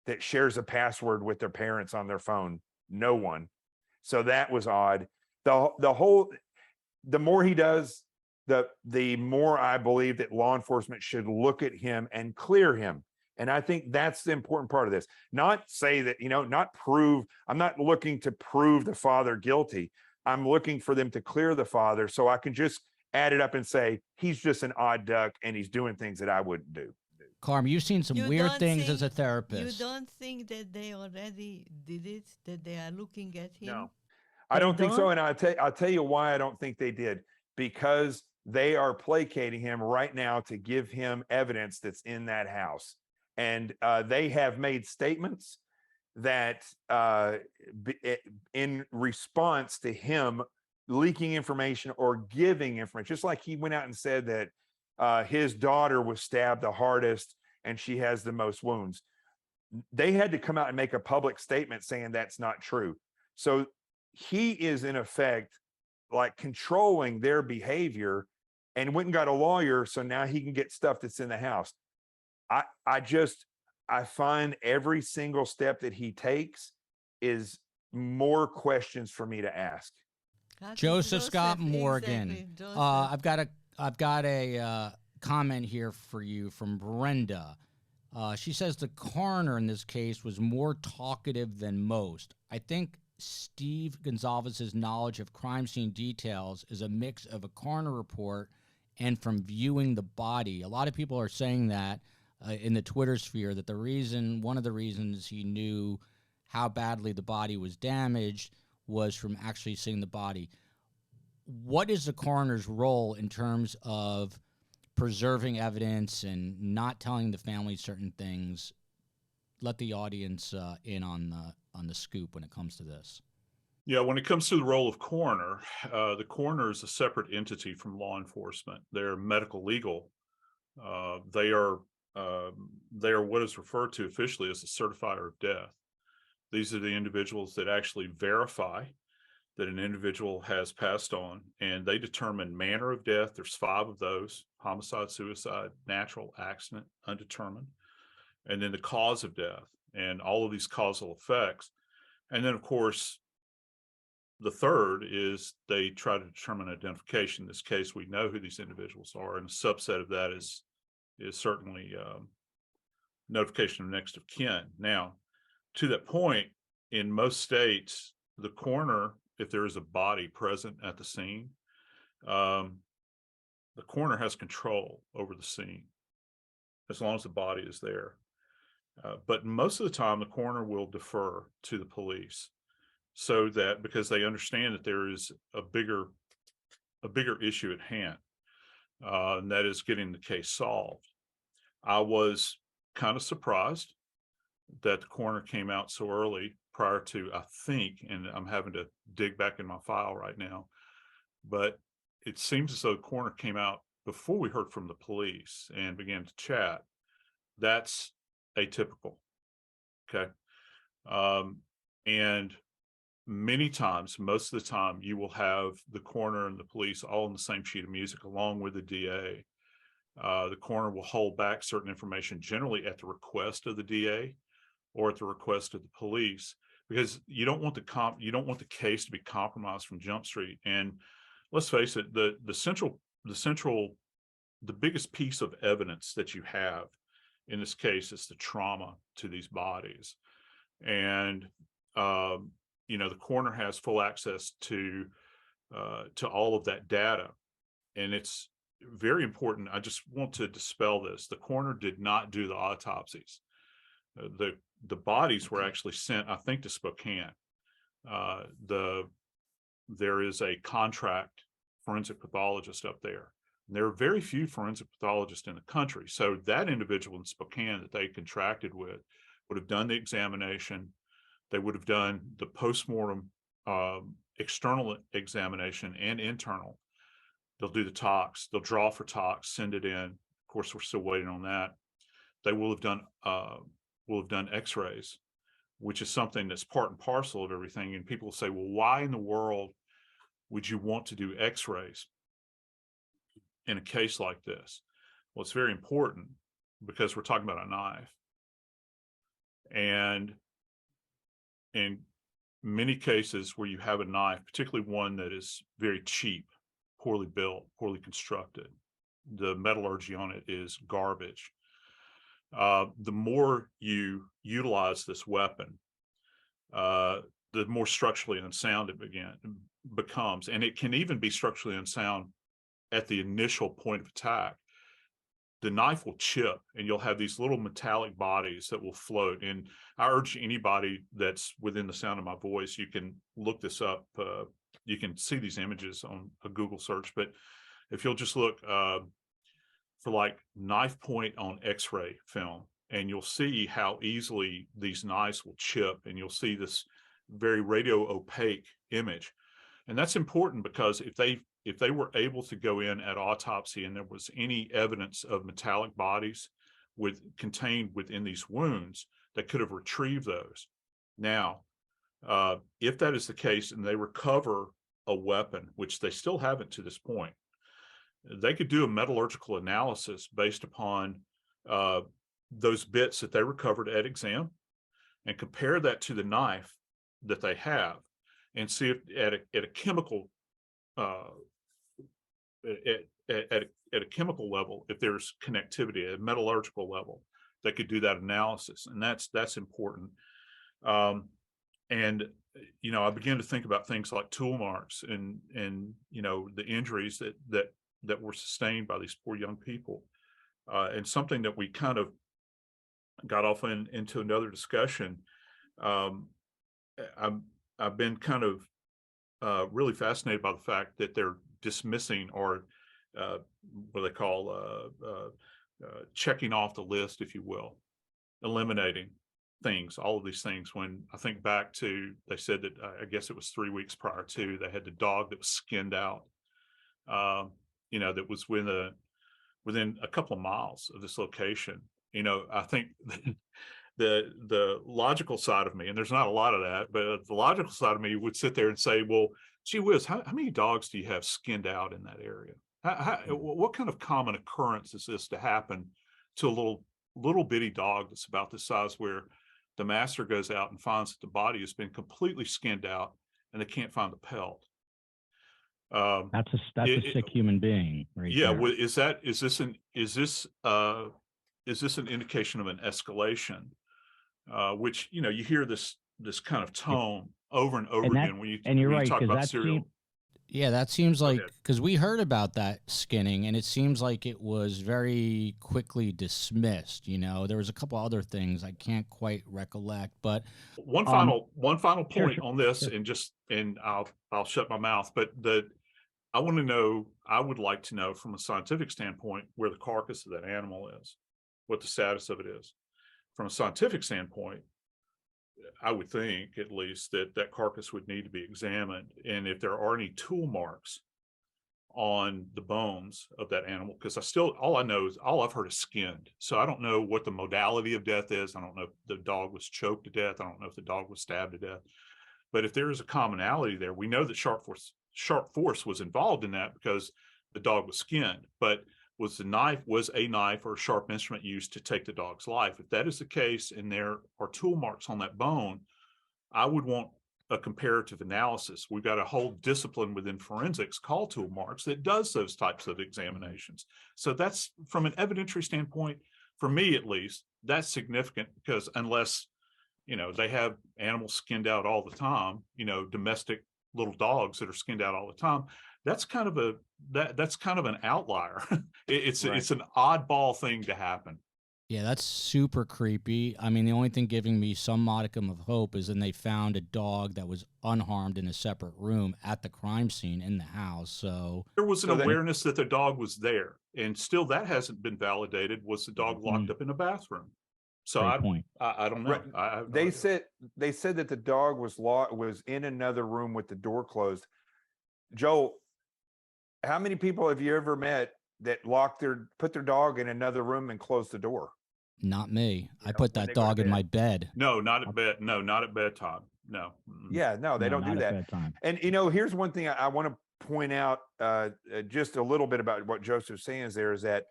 that shares a password with their parents on their phone. No one. So that was odd. The more he does, the more I believe that law enforcement should look at him and clear him. And I think that's the important part of this. Not say that, you know, not prove, I'm not looking to prove the father guilty. I'm looking for them to clear the father so I can just add it up and say, he's just an odd duck and he's doing things that I wouldn't do. Carm, you've seen some weird things as a therapist. You don't think that they already did it, that they are looking at him? No, I don't think so. And I'll tell you why I don't think they did. Because they are placating him right now to give him evidence that's in that house. And they have made statements that in response to him leaking information or giving information, just like he went out and said that his daughter was stabbed the hardest and she has the most wounds. They had to come out and make a public statement saying that's not true. So he is in effect like controlling their behavior, and went and got a lawyer so now he can get stuff that's in the house. I find every single step that he takes is more questions for me to ask. Joseph Scott Morgan. Exactly, I've got a comment here for you from Brenda. She says the coroner in this case was more talkative than most. I think Steve Goncalves' knowledge of crime scene details is a mix of a coroner report and from viewing the body. A lot of people are saying that in the Twitter sphere, that one of the reasons he knew how badly the body was damaged was from actually seeing the body. What is the coroner's role in terms of preserving evidence and not telling the family certain things? Let the audience in on the scoop when it comes to this. Yeah, when it comes to the role of coroner, the coroner is a separate entity from law enforcement. They're medical legal. They are what is referred to officially as a certifier of death. These are the individuals that actually verify that an individual has passed on, and they determine manner of death. There's 5 of those: homicide, suicide, natural, accident, undetermined, and then the cause of death and all of these causal effects. And then, of course, the third is they try to determine identification. In this case, we know who these individuals are, and a subset of that is certainly notification of next of kin. Now, to that point, in most states, the coroner, if there is a body present at the scene, the coroner has control over the scene as long as the body is there. But most of the time, the coroner will defer to the police, so that because they understand that there is a bigger issue at hand, and that is getting the case solved. I was kind of surprised that the coroner came out so early prior to, I think, and I'm having to dig back in my file right now, but it seems as though the coroner came out before we heard from the police and began to chat. That's atypical. Okay. And many times, most of the time, you will have the coroner and the police all on the same sheet of music, along with the DA. The coroner will hold back certain information, generally at the request of the DA or at the request of the police, because you don't want the case to be compromised from Jump Street. And let's face it, the biggest piece of evidence that you have in this case is the trauma to these bodies. And the coroner has full access to all of that data, and it's very important. I just want to dispel this: the coroner did not do the autopsies. The bodies were actually sent, I think, to Spokane. There is a contract forensic pathologist up there. And there are very few forensic pathologists in the country. So that individual in Spokane that they contracted with would have done the examination. They would have done the postmortem external examination and internal. They'll do the tox. They'll draw for tox, send it in. Of course, we're still waiting on that. They will have done X-rays, which is something that's part and parcel of everything. And people say, well, why in the world would you want to do X-rays in a case like this? Well, it's very important because we're talking about a knife. And in many cases where you have a knife, particularly one that is very cheap, poorly built, poorly constructed, the metallurgy on it is garbage. The more you utilize this weapon, the more structurally unsound it becomes. And it can even be structurally unsound at the initial point of attack. The knife will chip and you'll have these little metallic bodies that will float. And I urge anybody that's within the sound of my voice, you can look this up. You can see these images on a Google search, but if you'll just look for like knife point on X-ray film, and you'll see how easily these knives will chip, and you'll see this very radio opaque image. And that's important because if they were able to go in at autopsy and there was any evidence of metallic bodies contained within these wounds, they could have retrieved those. Now, if that is the case and they recover a weapon, which they still haven't to this point, they could do a metallurgical analysis based upon those bits that they recovered at exam and compare that to the knife that they have and see if at a chemical at a chemical level, if there's connectivity at a metallurgical level, they could do that analysis. And that's important. And I began to think about things like tool marks and the injuries that were sustained by these poor young people. And something that we kind of got off into another discussion. I've been kind of really fascinated by the fact that they're dismissing or what they call checking off the list, if you will, eliminating things, all of these things. When I think back to, they said that I guess it was 3 weeks prior to, they had the dog that was skinned out, that was within a couple of miles of this location. I think the logical side of me, and there's not a lot of that, but the logical side of me would sit there and say, well, gee whiz, how many dogs do you have skinned out in that area? What kind of common occurrence is this to happen to a little bitty dog that's about this size, where the master goes out and finds that the body has been completely skinned out and they can't find the pelt? That's a sick human being, right? Yeah. There. Well, is this an indication of an escalation? Which you hear this kind of tone over and over again when you talk about serial. Yeah, that seems like, ahead. because we heard about that skinning, and it seems like it was very quickly dismissed. There was a couple other things I can't quite recollect, but One final Sure, point sure, on this, sure. and I'll shut my mouth. But I want to know. I would like to know from a scientific standpoint where the carcass of that animal is, what the status of it is. From a scientific standpoint, I would think at least that carcass would need to be examined, and if there are any tool marks on the bones of that animal, because all I know is all I've heard is skinned. So I don't know what the modality of death is. I don't know if the dog was choked to death. I don't know if the dog was stabbed to death. But if there is a commonality there, we know that sharp force was involved in that because the dog was skinned. But was a knife or a sharp instrument used to take the dog's life? If that is the case, and there are tool marks on that bone, I would want a comparative analysis. We've got a whole discipline within forensics called tool marks that does those types of examinations. So that's, from an evidentiary standpoint, for me at least, that's significant, because unless they have animals skinned out all the time, domestic little dogs that are skinned out all the time, that's kind of an outlier. It's an oddball thing to happen. yeah, that's super creepy. I mean, the only thing giving me some modicum of hope is then they found a dog that was unharmed in a separate room at the crime scene in the house. So there was an awareness that the dog was there, and still that hasn't been validated. Was the dog locked up in a bathroom? So I don't know. Right. They said that the dog was in another room with the door closed. Joel, how many people have you ever met that put their dog in another room and closed the door? not me. I put that dog in my bed. No, not at bed. No, not at bedtime. No. Yeah, no, they don't do that. Bedtime. And here's one thing I want to point out just a little bit about what Joseph's saying is that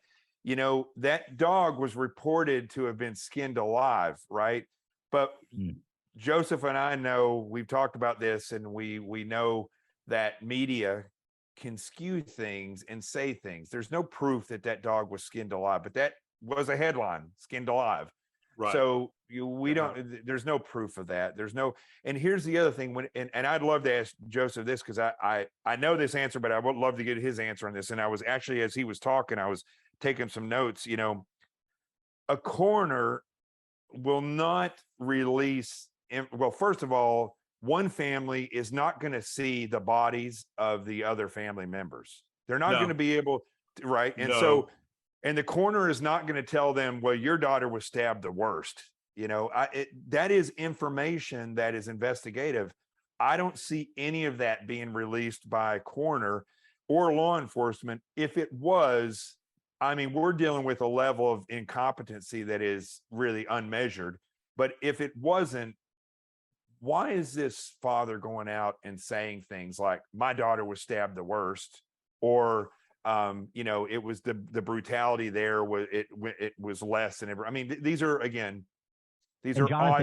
that dog was reported to have been skinned alive, right? But Joseph and I know, we've talked about this, and we know that media can skew things and say things. There's no proof that dog was skinned alive, but that was a headline, skinned alive. Right. So there's no proof of that. And here's the other thing, and I'd love to ask Joseph this, because I know this answer, but I would love to get his answer on this. And I was actually, as he was talking, I was taking some notes. A coroner will not release. Well, first of all, one family is not going to see the bodies of the other family members. They're not going to be able to, right? And and the coroner is not going to tell them, well, your daughter was stabbed the worst. That is information that is investigative. I don't see any of that being released by a coroner or law enforcement. If it was, I mean, we're dealing with a level of incompetency that is really unmeasured. But if it wasn't, why is this father going out and saying things like, my daughter was stabbed the worst, or it was the brutality there was it was less than ever. I mean, these are odd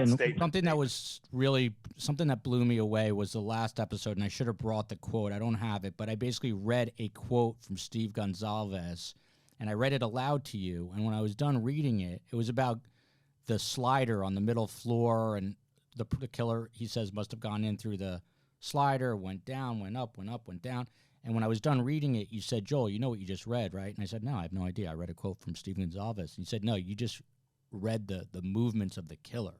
statements. Something that blew me away was the last episode, and I should have brought the quote. I don't have it, but I basically read a quote from Steve Goncalves, and I read it aloud to you. And when I was done reading it, it was about the slider on the middle floor, and the killer, he says, must have gone in through the slider, went down, went up, went down. And when I was done reading it, you said, Joel, you know what you just read, right? And I said, no, I have no idea. I read a quote from Steve Goncalves. And you said, no, you just read the movements of the killer.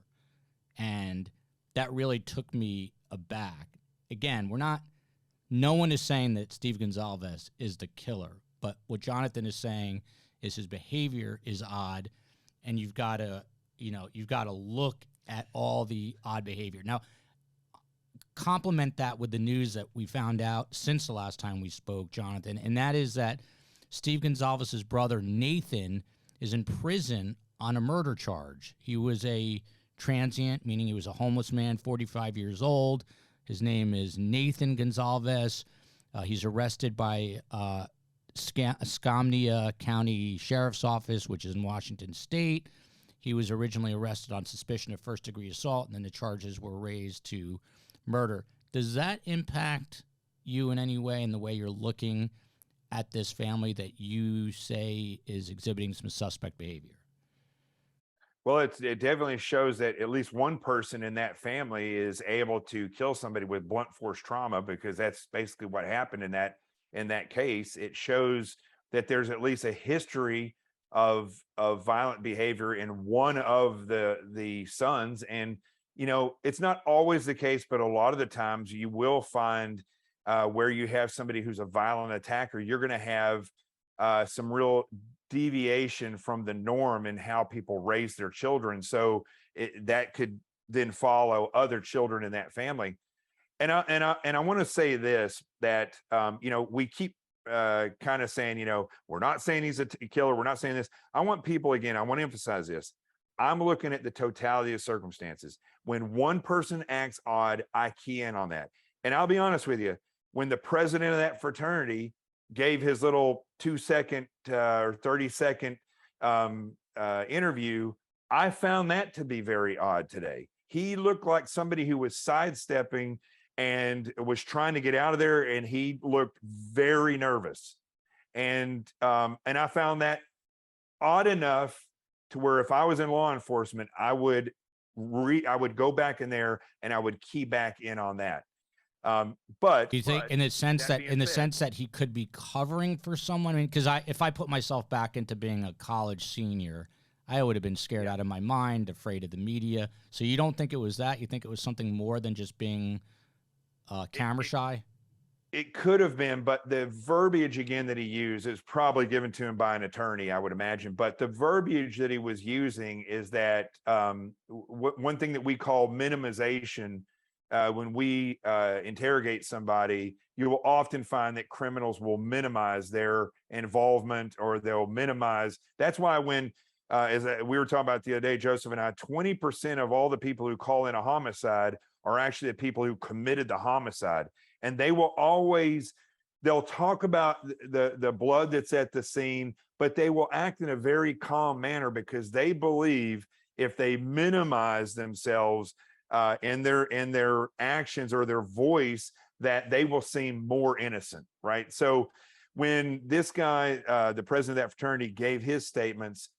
And that really took me aback. Again, no one is saying that Steve Goncalves is the killer, but what Jonathan is saying is his behavior is odd, and you've got to look at all the odd behavior. Now, complement that with the news that we found out since the last time we spoke, Jonathan, and that is that Steve Goncalves' brother, Nathan, is in prison on a murder charge. He was a transient, meaning he was a homeless man, 45 years old. His name is Nathan Goncalves. He's arrested by Escambia County Sheriff's Office, which is in Washington State. He was originally arrested on suspicion of first-degree assault, and then the charges were raised to murder. Does that impact you in any way in the way you're looking at this family that you say is exhibiting some suspect behavior? Well, it definitely shows that at least one person in that family is able to kill somebody with blunt force trauma, because that's basically what happened in that case. It shows that there's at least a history of violent behavior in one of the sons. And it's not always the case, but a lot of the times you will find where you have somebody who's a violent attacker, you're going to have some real deviation from the norm in how people raise their children. So that could then follow other children in that family. And I want to say this, that we keep kind of saying, we're not saying he's a killer, we're not saying this. I want people, again, I want to emphasize this. I'm looking at the totality of circumstances. When one person acts odd, I key in on that. And I'll be honest with you, when the president of that fraternity gave his little 2-second or 30-second interview, I found that to be very odd today. He looked like somebody who was sidestepping and was trying to get out of there, and he looked very nervous. And I found that odd enough to where if I was in law enforcement, I would go back in there and I would key back in on that. But do you think, in the sense that he could be covering for someone? I mean, because if I put myself back into being a college senior, I would have been scared out of my mind, afraid of the media. So you don't think it was that? You think it was something more than just being camera shy? It could have been, but the verbiage again that he used is probably given to him by an attorney, I would imagine. But the verbiage that he was using is that one thing that we call minimization. When we interrogate somebody, you will often find that criminals will minimize their involvement, or they'll minimize. That's why when, we were talking about the other day, Joseph and I, 20% of all the people who call in a homicide are actually the people who committed the homicide. And they will always, they'll talk about the blood that's at the scene, but they will act in a very calm manner because they believe if they minimize themselves in their actions or their voice, that they will seem more innocent, right? So when this guy, the president of that fraternity, gave his statements,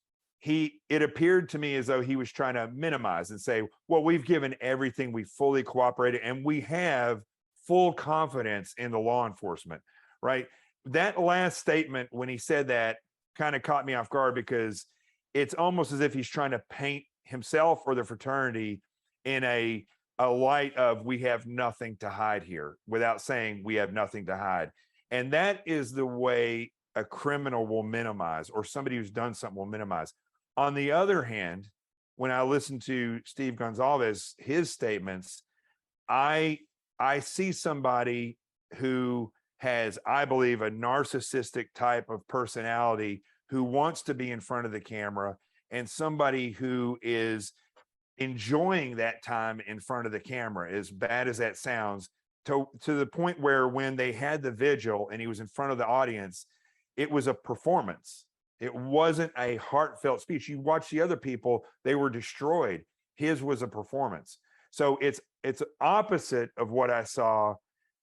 it appeared to me as though he was trying to minimize and say, well, we've given everything, we fully cooperated, and we have full confidence in the law enforcement, right? That last statement, when he said that, kind of caught me off guard, because it's almost as if he's trying to paint himself or the fraternity in a light of, we have nothing to hide here, without saying we have nothing to hide. And that is the way a criminal will minimize, or somebody who's done something will minimize. On the other hand, when I listen to Steve Goncalves, his statements, I see somebody who has, I believe, a narcissistic type of personality, who wants to be in front of the camera, and somebody who is enjoying that time in front of the camera, as bad as that sounds, to the point where when they had the vigil and he was in front of the audience, it was a performance. It wasn't a heartfelt speech. You watch the other people, they were destroyed. His was a performance. So it's opposite of what I saw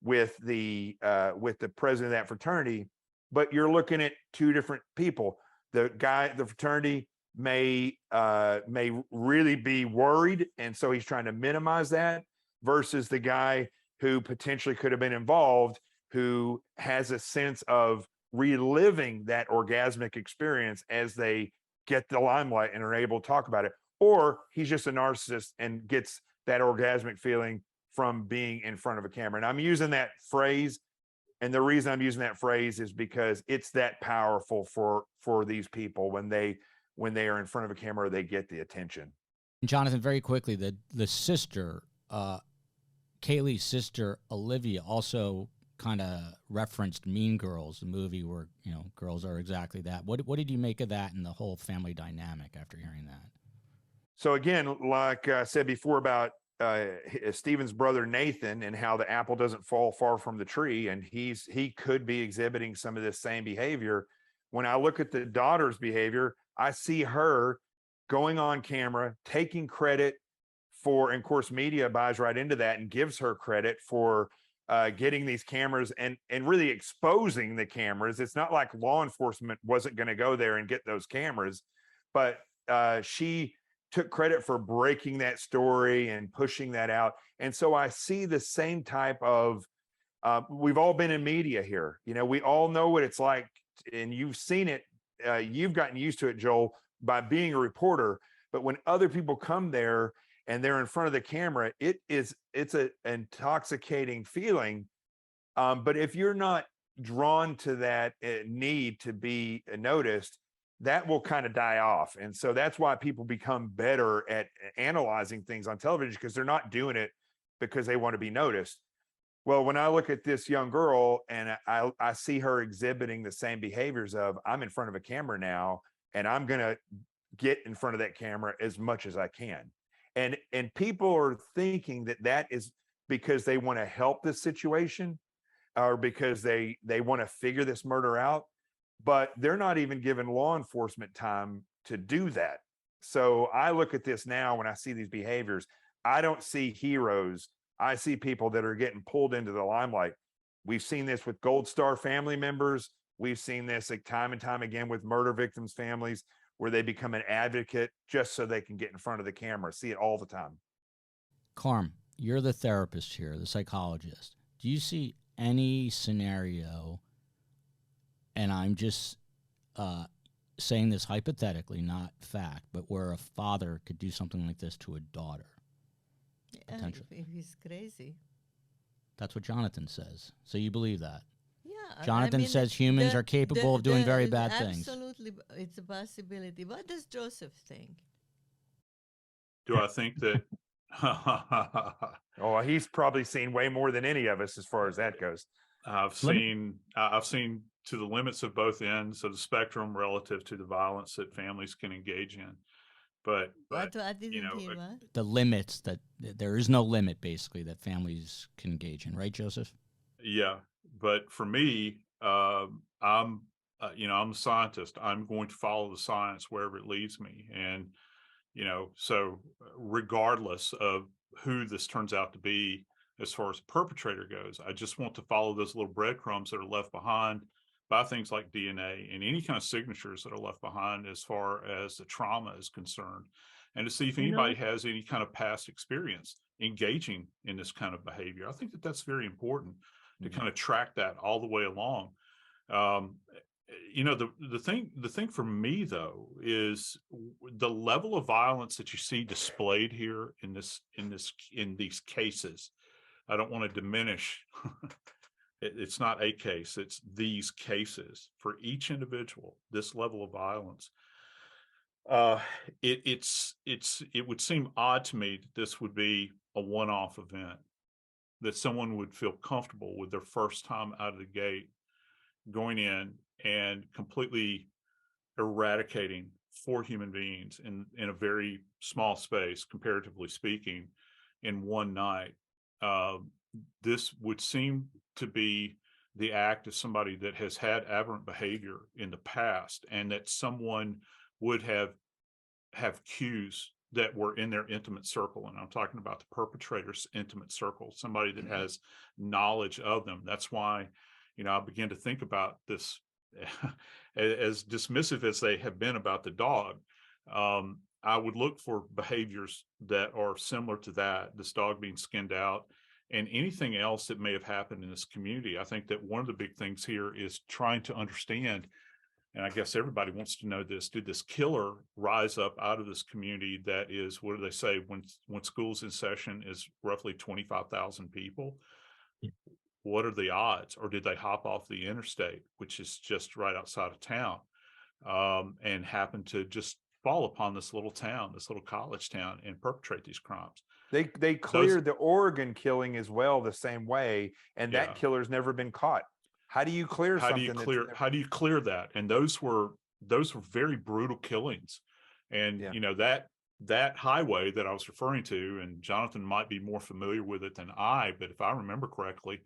with the president of that fraternity, but you're looking at two different people. The guy, the fraternity may really be worried, and so he's trying to minimize that, versus the guy who potentially could have been involved, who has a sense of reliving that orgasmic experience as they get the limelight and are able to talk about it. Or he's just a narcissist and gets that orgasmic feeling from being in front of a camera. And I'm using that phrase, and the reason I'm using that phrase is because it's that powerful for these people. When they are in front of a camera, they get the attention. Jonathan, very quickly, the sister, Kaylee's sister, Olivia, also kind of referenced Mean Girls, the movie where, girls are exactly that. What did you make of that and the whole family dynamic after hearing that? So again, like I said before about Stephen's brother Nathan, and how the apple doesn't fall far from the tree, and he could be exhibiting some of this same behavior. When I look at the daughter's behavior, I see her going on camera, taking credit for, and of course, media buys right into that and gives her credit for getting these cameras and really exposing the cameras. It's not like law enforcement wasn't going to go there and get those cameras, but she took credit for breaking that story and pushing that out. And so I see the same type of, we've all been in media here. You know, we all know what it's like, and you've seen it. You've gotten used to it, Joel, by being a reporter. But when other people come there and they're in front of the camera, it's an intoxicating feeling. But if you're not drawn to that need to be noticed, that will kind of die off. And so that's why people become better at analyzing things on television, because they're not doing it because they want to be noticed. Well, when I look at this young girl and I see her exhibiting the same behaviors of, I'm in front of a camera now, and I'm going to get in front of that camera as much as I can. And people are thinking that is because they want to help this situation, or because they want to figure this murder out, but they're not even given law enforcement time to do that. So I look at this now, when I see these behaviors, I don't see heroes. I see people that are getting pulled into the limelight. We've seen this with Gold Star family members. We've seen this like time and time again with murder victims' families, where they become an advocate just so they can get in front of the camera. See it all the time. Carm, you're the therapist here, the psychologist. Do you see any scenario, and I'm just saying this hypothetically, not fact, but where a father could do something like this to a daughter? If he's crazy. That's what Jonathan says. So you believe that? Yeah. Jonathan says humans are capable of doing very bad things. Absolutely, it's a possibility. What does Joseph think? Do I think that? Oh, he's probably seen way more than any of us as far as that goes. I've seen to the limits of both ends of the spectrum relative to the violence that families can engage in. But I didn't hear what? The limits, that there is no limit basically that families can engage in, right, Joseph? Yeah, but for me, I'm a scientist. I'm going to follow the science wherever it leads me, and so regardless of who this turns out to be, as far as the perpetrator goes, I just want to follow those little breadcrumbs that are left behind by things like DNA and any kind of signatures that are left behind as far as the trauma is concerned, and to see if anybody has any kind of past experience engaging in this kind of behavior. I think that that's very important to kind of track that all the way along. The thing for me though is the level of violence that you see displayed here in these cases. I don't want to diminish. It's not a case, it's these cases. For each individual, this level of violence, it would seem odd to me that this would be a one-off event, that someone would feel comfortable with their first time out of the gate going in and completely eradicating 4 human beings in a very small space, comparatively speaking, in one night. This would seem to be the act of somebody that has had aberrant behavior in the past, and that someone would have cues that were in their intimate circle. And I'm talking about the perpetrator's intimate circle, somebody that has knowledge of them. That's why, I begin to think about this as dismissive as they have been about the dog. I would look for behaviors that are similar to that, this dog being skinned out, and anything else that may have happened in this community. I think that one of the big things here is trying to understand, and I guess everybody wants to know this, did this killer rise up out of this community that is, what do they say, when school's in session is roughly 25,000 people? Yeah. What are the odds? Or did they hop off the interstate, which is just right outside of town, and happen to just fall upon this little town, this little college town, and perpetrate these crimes? They cleared the Oregon killing as well the same way, and that killer's never been caught. How do you clear something? How do you clear that? And those were very brutal killings. And that highway that I was referring to, and Jonathan might be more familiar with it than I, but if I remember correctly,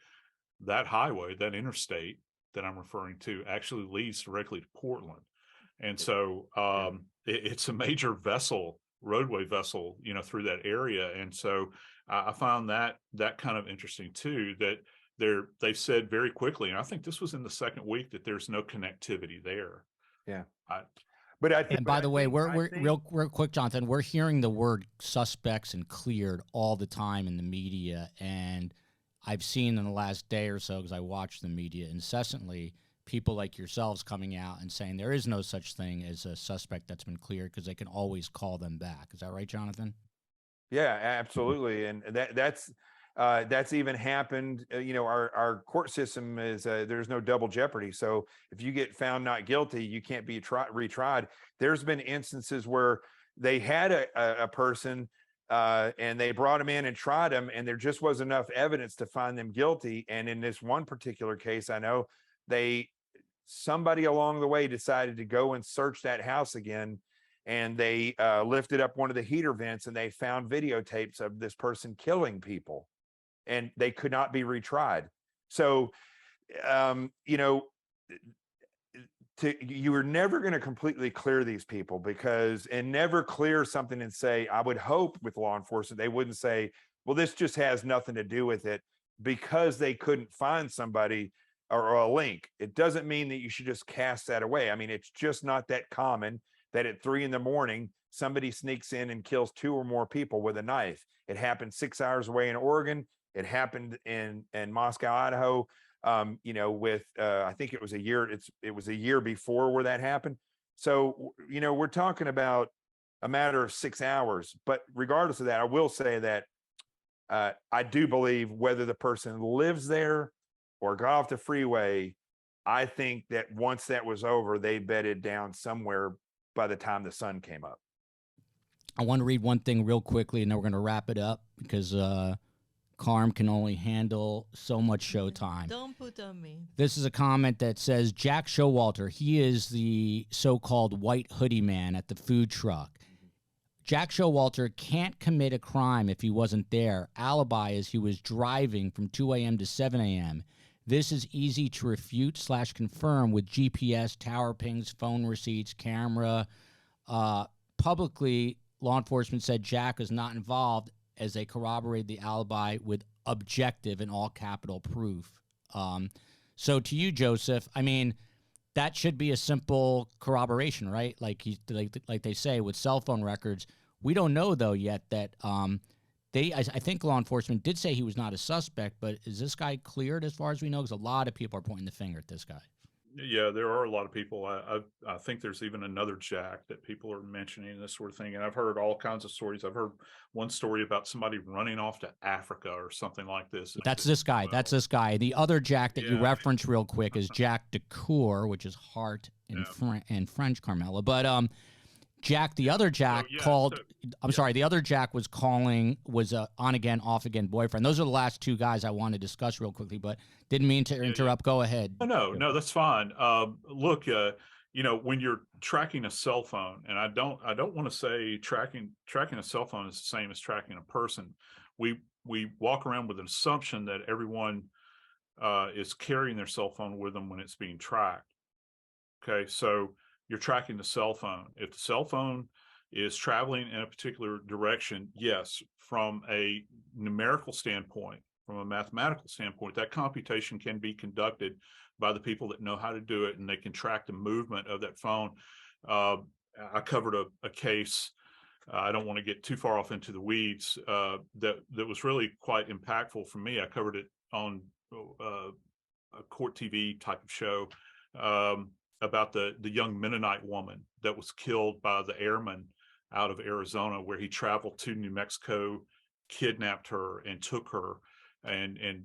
that highway, that interstate that I'm referring to, actually leads directly to Portland. And so it's a major roadway vessel, through that area. And so I found that kind of interesting too, that they said very quickly, and I think this was in the second week, that there's no connectivity there. Yeah. But I think, And by the way, we're I think- real quick, Jonathan. We're hearing the word suspects and cleared all the time in the media, and I've seen in the last day or so, because I watch the media incessantly, people like yourselves coming out and saying there is no such thing as a suspect that's been cleared because they can always call them back. Is that right, Jonathan? Yeah, absolutely, and that's even happened. Our court system is there's no double jeopardy. So if you get found not guilty, you can't be retried. There's been instances where they had a person and they brought him in and tried him, and there just wasn't enough evidence to find them guilty. And in this one particular case, I know somebody along the way decided to go and search that house again, and they lifted up one of the heater vents and they found videotapes of this person killing people, and they could not be retried. So, you were never going to completely clear these people and never clear something and say, I would hope with law enforcement, they wouldn't say, well, this just has nothing to do with it, because they couldn't find somebody or a link. It doesn't mean that you should just cast that away. I mean, it's just not that common that at 3 a.m. somebody sneaks in and kills 2 or more people with a knife. It happened 6 hours away in Oregon. It happened in Moscow, Idaho. I think it was a year. It was a year before where that happened. So, we're talking about a matter of 6 hours. But regardless of that, I will say that I do believe whether the person lives there or got off the freeway, I think that once that was over, they bedded down somewhere by the time the sun came up. I want to read one thing real quickly, and then we're going to wrap it up because Carm can only handle so much show time. Don't put on me. This is a comment that says, Jack Showalter, he is the so-called white hoodie man at the food truck. Jack Showalter can't commit a crime if he wasn't there. Alibi is he was driving from 2 a.m. to 7 a.m. This is easy to refute/confirm with GPS, tower pings, phone receipts, camera. Publicly, law enforcement said Jack is not involved as they corroborated the alibi with objective and all capital proof. So to you, Joseph, I mean, that should be a simple corroboration, right? Like they say with cell phone records. We don't know though yet that I think law enforcement did say he was not a suspect, but is this guy cleared as far as we know? Because a lot of people are pointing the finger at this guy. Yeah, there are a lot of people. I think there's even another Jack that people are mentioning, this sort of thing. And I've heard all kinds of stories. I've heard one story about somebody running off to Africa or something like this. That's this guy. That's this guy. The other Jack that you reference real quick is Jack Decour, which is heart in French, Carmela. But Jack, the other Jack called. Sorry, the other Jack was a on again, off again boyfriend. Those are the last two guys I want to discuss real quickly, but didn't mean to interrupt. Go ahead. No, that's fine. Look, when you're tracking a cell phone, and I don't want to say tracking a cell phone is the same as tracking a person. We walk around with an assumption that everyone is carrying their cell phone with them when it's being tracked. Okay, so you're tracking the cell phone. If the cell phone is traveling in a particular direction, yes, from a numerical standpoint, from a mathematical standpoint, that computation can be conducted by the people that know how to do it, and they can track the movement of that phone. I covered a case. I don't want to get too far off into the weeds. That was really quite impactful for me. I covered it on a court TV type of show. About the young Mennonite woman that was killed by the airman out of Arizona, where he traveled to New Mexico, kidnapped her, and took her, and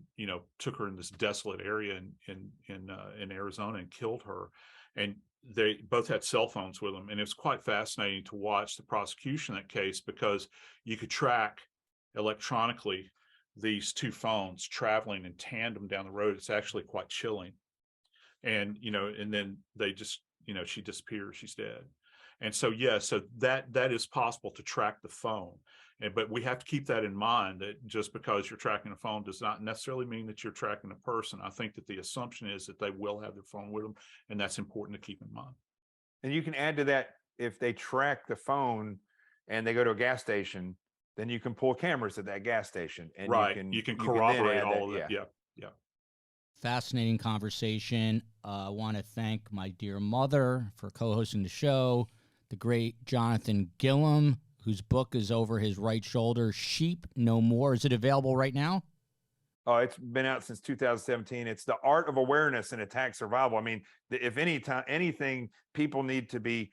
took her in this desolate area in Arizona and killed her. And they both had cell phones with them, and it was quite fascinating to watch the prosecution of that case, because you could track electronically these two phones traveling in tandem down the road. It's actually quite chilling. And and then they just she disappears, she's dead. And so so that is possible to track the phone, but we have to keep that in mind, that just because you're tracking a phone does not necessarily mean that you're tracking a person. I think that the assumption is that they will have their phone with them, and that's important to keep in mind. And you can add to that, if they track the phone and they go to a gas station, then you can pull cameras at that gas station, and you can corroborate all of that. Yeah. Fascinating conversation. I want to thank my dear mother for co-hosting the show. the great Jonathan Gilliam, whose book is over his right shoulder, Sheep No More. Is it available right now? Oh, it's been out since 2017. It's The Art of Awareness in Attack Survival. I mean, if anything, people need to be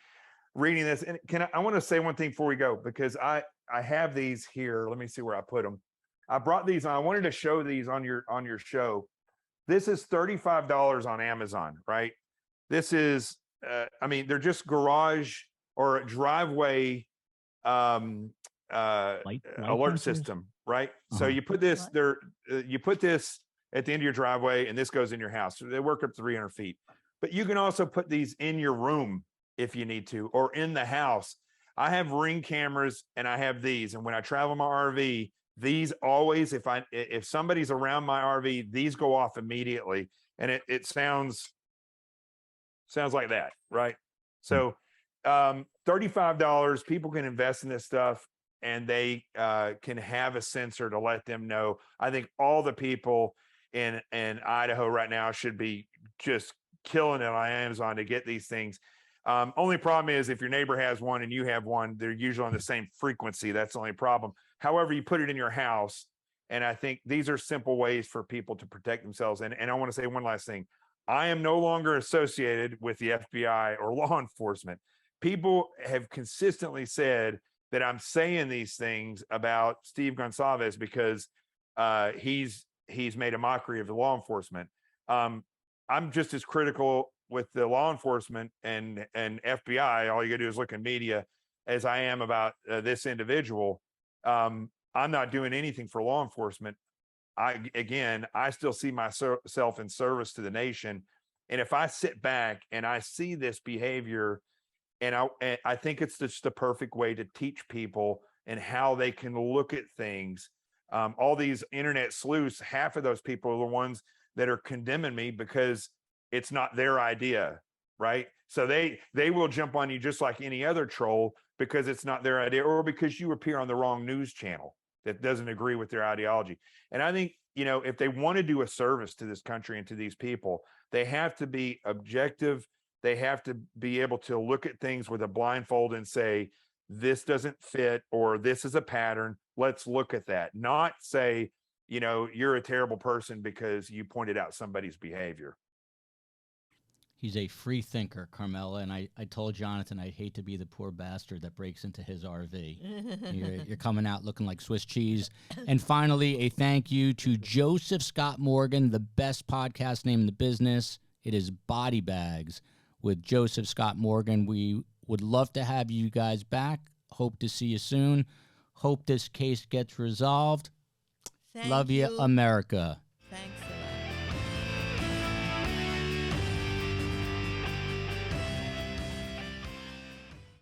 reading this. And I want to say one thing before we go, because I have these here. Let me see where I put them. I brought these on. I wanted to show these on your show. This is $35 on Amazon, right? This is, I mean, they're just garage or driveway alert sensors? system, right? So you put this you put this at the end of your driveway, and this goes in your house. So they work up to 300 feet. But you can also put these in your room if you need to, or in the house. I have Ring cameras, and I have these. And when I travel my RV, these always, if somebody's around my RV, these go off immediately, and it sounds like that, right? So $35, people can invest in this stuff, and they can have a sensor to let them know. I think all the people in Idaho right now should be just killing it on Amazon to get these things. Only problem is if your neighbor has one and you have one, they're usually on the same frequency. That's the only problem. However, you put it in your house, and I think these are simple ways for people to protect themselves. And I want to say one last thing. I am no longer associated with the FBI or law enforcement. People have consistently said that I'm saying these things about Steve Goncalves because he's made a mockery of the law enforcement. I'm just as critical with the law enforcement and FBI. All you gotta do is look in media as I am about this individual. I'm not doing anything for law enforcement. I still see myself in service to the nation. And if I sit back and I see this behavior, and I think it's just the perfect way to teach people and how they can look at things. All these internet sleuths, half of those people are the ones that are condemning me because it's not their idea, right? So they will jump on you just like any other troll because it's not their idea, or because you appear on the wrong news channel that doesn't agree with their ideology. And I think, if they want to do a service to this country and to these people, they have to be objective. They have to be able to look at things with a blindfold and say, this doesn't fit, or this is a pattern. Let's look at that. Not say, you're a terrible person because you pointed out somebody's behavior. He's a free thinker, Carmela, and I told Jonathan I'd hate to be the poor bastard that breaks into his RV. You're coming out looking like Swiss cheese. And finally, a thank you to Joseph Scott Morgan, the best podcast name in the business. It is Body Bags with Joseph Scott Morgan. We would love to have you guys back. Hope to see you soon. Hope this case gets resolved. Thank Love you, America.